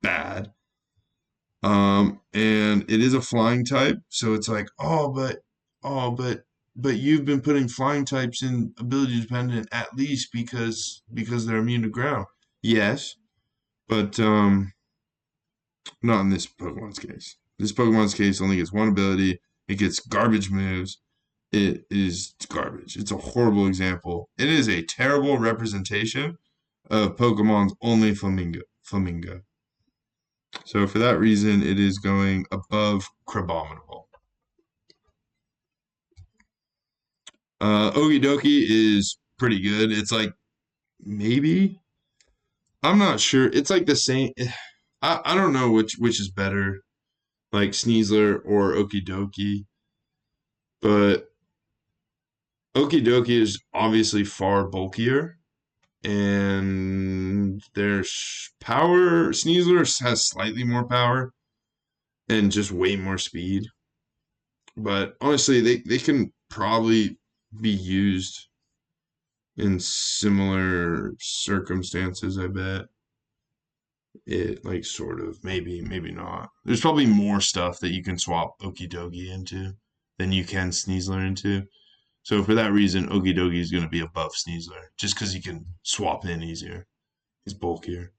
bad. And it is a flying type, so it's like but you've been putting flying types in ability dependent at least because they're immune to ground. Yes, but not in this Pokemon's case. This Pokemon's case only gets one ability. It gets garbage moves. It is garbage. It's a horrible example. It is a terrible representation of Pokemon's only Flamingo. So for that reason, it is going above Crabominable. Okidoki is pretty good. It's like maybe I'm not sure. It's like the same. I don't know which is better, like Sneasler or Okidoki, but Okidoki is obviously far bulkier, and there's power. Sneasler has slightly more power and just way more speed. But honestly, they can probably be used in similar circumstances, I bet. It like sort of maybe not. There's probably more stuff that you can swap Okidogi into than you can Sneasler into. So for that reason, Okidogi is going to be above Sneasler just because he can swap in easier. He's bulkier.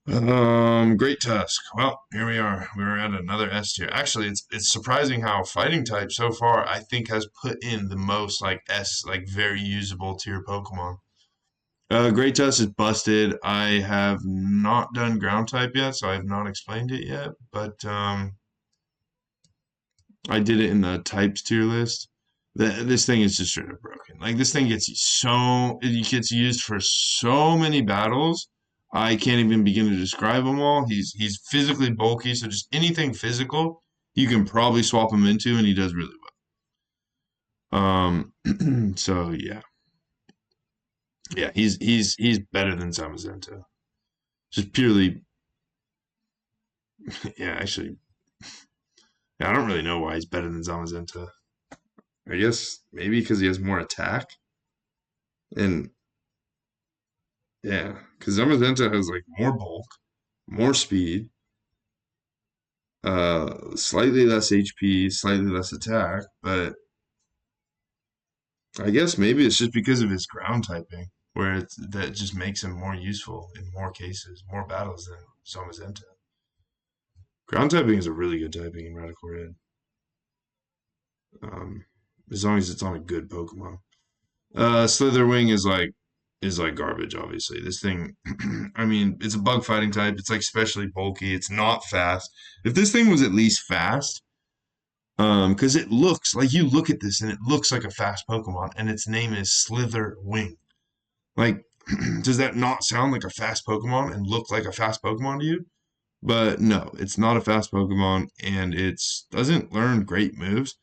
Great Tusk. Well, here we are. We're at another S tier. Actually, it's surprising how fighting type so far I think has put in the most like S like very usable tier Pokemon. Great Test is busted. I have not done ground type yet, so I have not explained it yet, but I did it in the types tier list. This thing is just straight up broken. Like this thing it gets used for so many battles. I can't even begin to describe them all. He's physically bulky, so just anything physical you can probably swap him into, and he does really well. So yeah, he's better than Zamazenta. Just purely, yeah. Actually, yeah, I don't really know why he's better than Zamazenta. I guess maybe because he has more attack, and yeah, because Zamazenta has like more bulk, more speed, slightly less HP, slightly less attack, but I guess maybe it's just because of his ground typing, that just makes him more useful in more cases, more battles than Zamazenta. Ground typing is a really good typing in Radical Red. Um, as long as it's on a good Pokemon. Slitherwing is like garbage. Obviously, this thing. I mean, it's a bug fighting type. It's like especially bulky. It's not fast. If this thing was at least fast, because it looks like you look at this and it looks like a fast Pokemon, and its name is Slitherwing. Like, does that not sound like a fast Pokemon and look like a fast Pokemon to you? But no, it's not a fast Pokemon, and it doesn't learn great moves.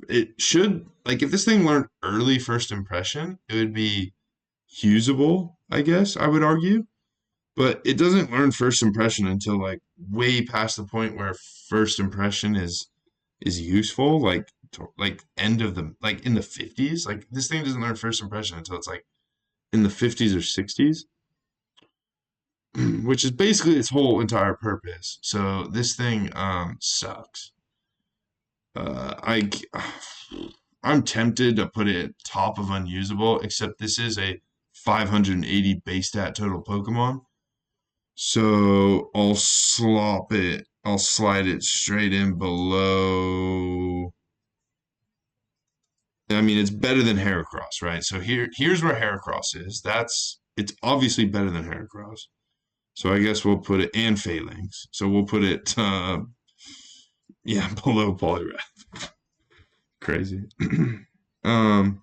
It should, like, if this thing learned early first impression, it would be usable, I guess, I would argue. But it doesn't learn first impression until like way past the point where first impression is useful, like end of the like in the 50s. Like this thing doesn't learn first impression until it's like in the 50s or 60s, which is basically its whole entire purpose. So this thing sucks. I I'm tempted to put it top of unusable, except this is a 580 base stat total Pokemon. So I'll slide it straight in below. I mean, it's better than Heracross, right? So here's where Heracross is. It's obviously better than Heracross. So I guess we'll put it and Phalanx. So we'll put it, yeah, below Poliwrath. Crazy. um,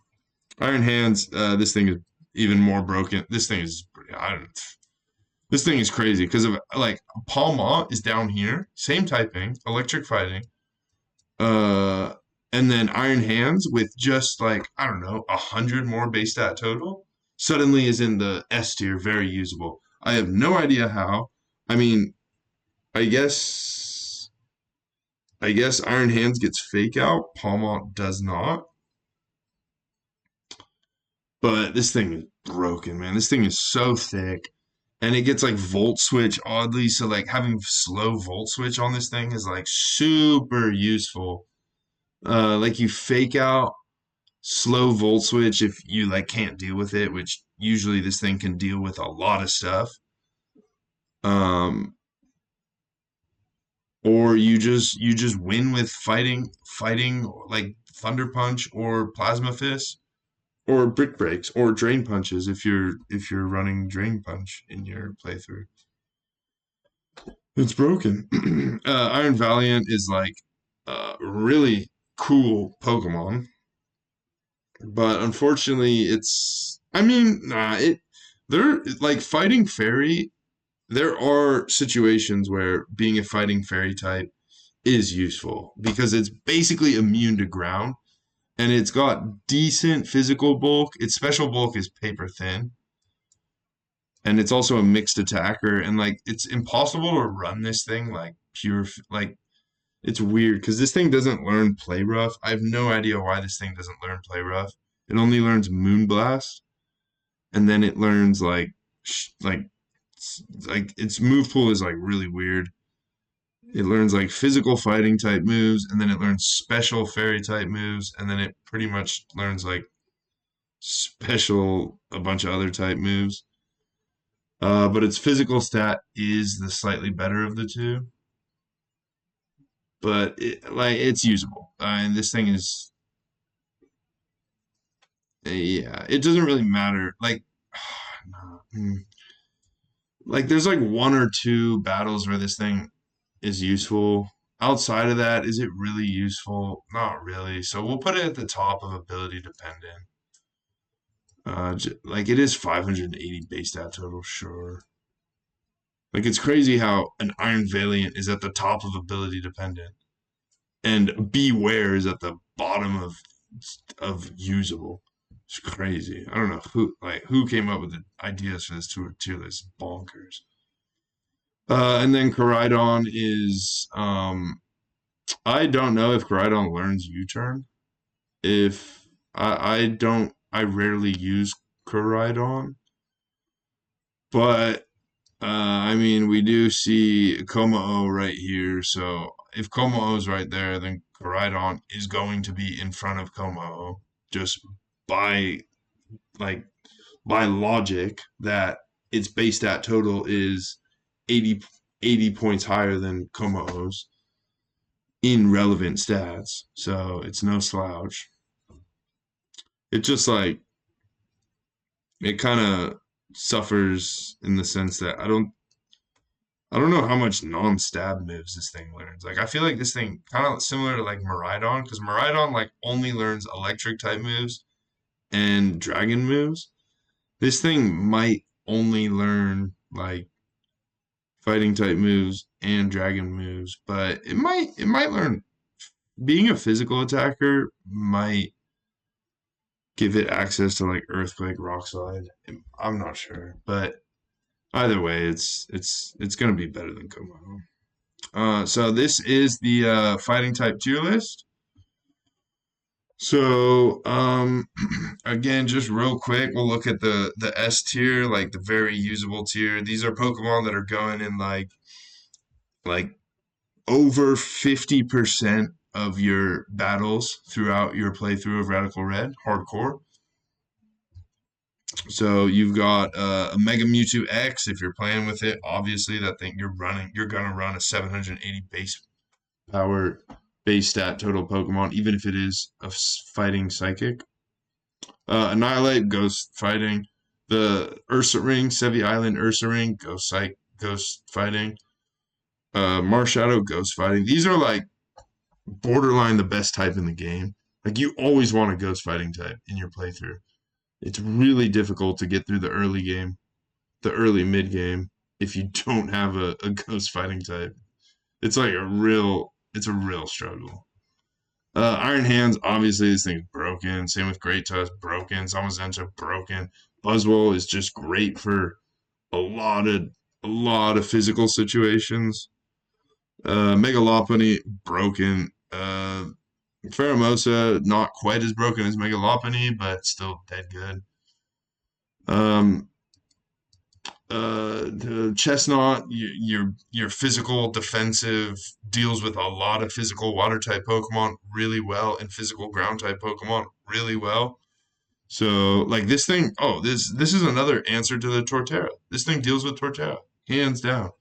Iron Hands. This thing is even more broken. This thing is, I don't. This thing is crazy because of like Palma is down here, same typing, electric fighting, uh, and then Iron Hands with just like I don't know 100 more base stat total suddenly is in the S tier, very usable. I have no idea how. I mean, I guess I guess Iron Hands gets fake out, Palma does not. But this thing is broken, man. This thing is so thick. And it gets like volt switch oddly. So like having slow volt switch on this thing is like super useful. Like you fake out slow volt switch if you like can't deal with it, which usually this thing can deal with a lot of stuff. Um, or you just win with fighting like Thunder Punch or Plasma Fist or Brick Breaks or Drain Punches if you're running Drain Punch in your playthrough. It's broken. Iron Valiant is like really cool Pokemon, but unfortunately, it's. I mean, nah, it. They're like fighting fairy. There are situations where being a fighting fairy type is useful because it's basically immune to ground and it's got decent physical bulk. Its special bulk is paper thin, and it's also a mixed attacker. And like, it's impossible to run this thing like pure like it's weird because this thing doesn't learn Play Rough. I have no idea why this thing doesn't learn Play Rough. It only learns Moonblast, and then it learns like its move pool is like really weird. It learns like physical fighting type moves, and then it learns special fairy type moves, and then it pretty much learns like special a bunch of other type moves. But its physical stat is the slightly better of the two. But it's usable, and this thing is yeah, it doesn't really matter. Like, like there's like one or two battles where this thing is useful. Outside of that, is it really useful? Not really. So we'll put it at the top of ability dependent. Like it is 580 base stat total, sure. Like it's crazy how an Iron Valiant is at the top of ability dependent, and Beware is at the bottom of usable. It's crazy. I don't know who came up with the ideas for this tier list. Bonkers. And then Koraidon is I don't know if Koraidon learns U-turn. If I don't I rarely use Koraidon, but I mean we do see Komao right here, so if Komao is right there, then Koraidon is going to be in front of Komao just by like by logic that its base stat total is 80, 80 points higher than Komao's in relevant stats. So it's no slouch. It just like it kind of suffers in the sense that I don't know how much non-stab moves this thing learns. Like I feel like this thing kind of similar to like Miraidon, because Miraidon like only learns electric type moves and dragon moves. This thing might only learn like fighting type moves and dragon moves, but it might learn being a physical attacker might give it access to like earthquake, rock slide. I'm not sure, but either way, it's gonna be better than Komodo. So this is the fighting type tier list. So again, just real quick, we'll look at the S tier, like the very usable tier. These are Pokemon that are going in like over 50% of your battles throughout your playthrough of Radical Red Hardcore. So you've got a Mega Mewtwo X if you're playing with it. Obviously, that thing you're gonna run a 780 base power base stat total Pokemon, even if it is a fighting psychic. Annihilate, ghost fighting. The Ursa Ring, Sevi Island Ursa Ring, ghost fighting. Marshadow, ghost fighting. These are like borderline the best type in the game. Like you always want a ghost fighting type in your playthrough. It's really difficult to get through the early game, the early mid game, if you don't have a ghost fighting type. It's a real struggle. Iron Hands, obviously this thing's broken. Same with Great Tusk, broken. Zamazenta, broken. Buzzwole is just great for a lot of physical situations. Mega Lopunny, broken. Pheromosa, not quite as broken as Mega Lopunny, but still dead good. The Chestnut, your physical defensive deals with a lot of physical water type Pokemon really well and physical ground type Pokemon really well. So like this thing, this is another answer to the Torterra. This thing deals with Torterra, hands down.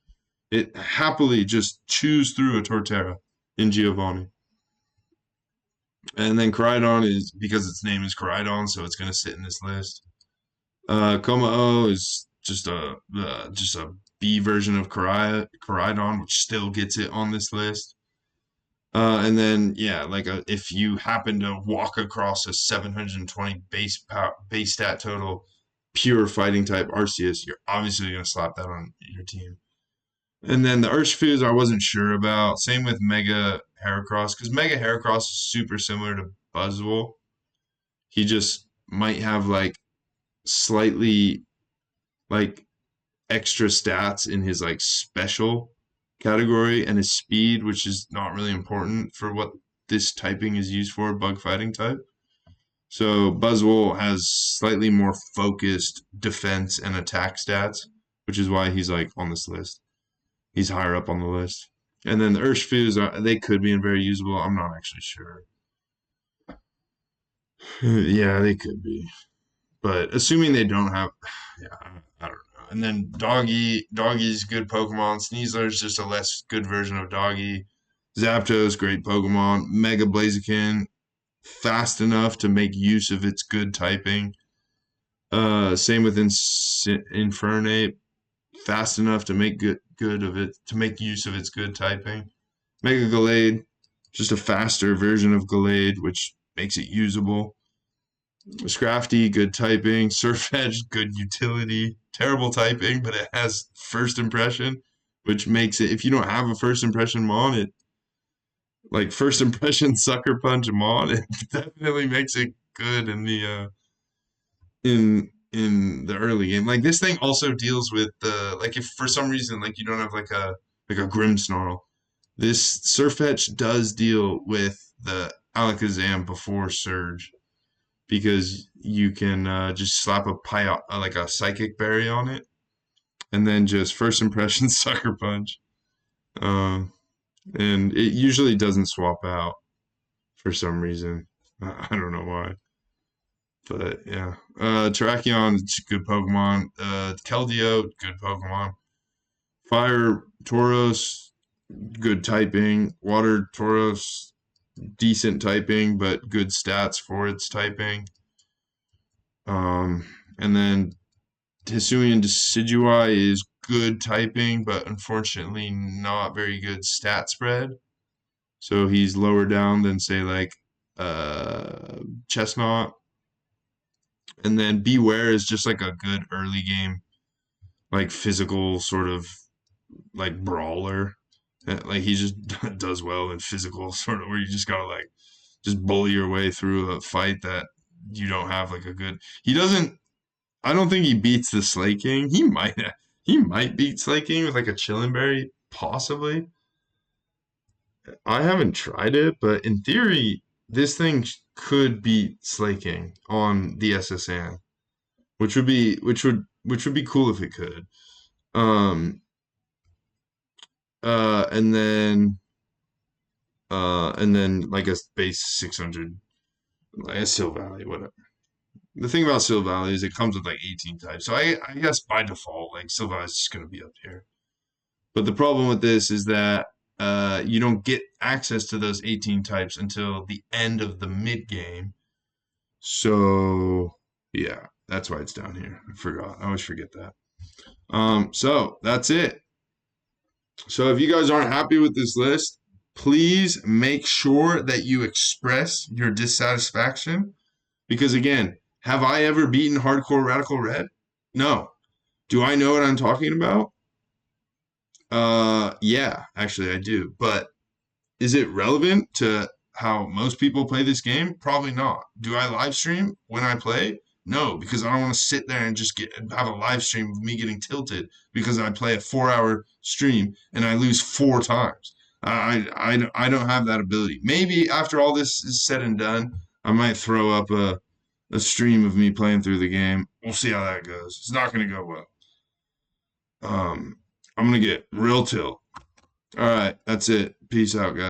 It happily just chews through a Torterra in Giovanni. And then Koraidon is because its name is Koraidon, so it's going to sit in this list. Komao is just a B version of Koraidon, which still gets it on this list. And then yeah, if you happen to walk across a 720 base stat total pure fighting type Arceus, you're obviously going to slap that on your team. And then the Urshifu's I wasn't sure about. Same with Mega Heracross, because Mega Heracross is super similar to Buzzwole. He just might have like slightly like extra stats in his like special category and his speed, which is not really important for what this typing is used for, bug fighting type. So Buzzwole has slightly more focused defense and attack stats, which is why he's like on this list. He's higher up on the list. And then the Urshifu's, they could be very usable. I'm not actually sure. Yeah, they could be. But assuming they don't have, yeah, I don't know. And then Doggy's good Pokemon. Sneasler's just a less good version of Doggy. Zapdos, great Pokemon. Mega Blaziken, fast enough to make use of its good typing. Same with Infernape, fast enough to make good of it, to make use of its good typing. Mega Gallade, just a faster version of Gallade, which makes it usable. Scrafty, good typing. Surf Edge, good utility. Terrible typing, but it has first impression, which makes it, if you don't have a first impression Mon, it, like first impression Sucker Punch Mon, it definitely makes it good in the in the early game. Like this thing also deals with the, like if for some reason like you don't have like a Grimmsnarl, this Surfetch does deal with the Alakazam before Surge because you can just slap like a Psychic Berry on it and then just first impression Sucker Punch. And it usually doesn't swap out for some reason. I don't know why. But yeah, Terrakion, it's a good Pokemon. Keldeo, good Pokemon. Fire Tauros, good typing. Water Tauros, decent typing, but good stats for its typing. And then Hisuian Decidueye is good typing, but unfortunately not very good stat spread. So he's lower down than say like Chestnut. And then Beware is just like a good early game, like physical sort of like brawler. Like he just does well in physical sort of where you just gotta like just bully your way through a fight that you don't have like a good. He doesn't. I don't think he beats the Slaking. He might. He might beat Slaking with like a Chillenberry, possibly. I haven't tried it, but in theory, this thing could beat Slaking on the SSN, which would be cool if it could. Um, and then like a base 600, like a Silvally, whatever. The thing about Silvally is it comes with like 18 types, so I guess by default like Silvally is just gonna be up here. But the problem with this is that you don't get access to those 18 types until the end of the mid game. So yeah, that's why it's down here. I forgot. I always forget that. So that's it. So if you guys aren't happy with this list, please make sure that you express your dissatisfaction. Because again, have I ever beaten Hardcore Radical Red? No. Do I know what I'm talking about? Yeah, actually I do. But is it relevant to how most people play this game? Probably not. Do I live stream when I play? No, because I don't want to sit there and just have a live stream of me getting tilted because I play a 4 hour stream and I lose 4 times. I don't have that ability. Maybe after all this is said and done, I might throw up a stream of me playing through the game. We'll see how that goes. It's not going to go well. I'm going to get real tilt. All right, that's it. Peace out, guys.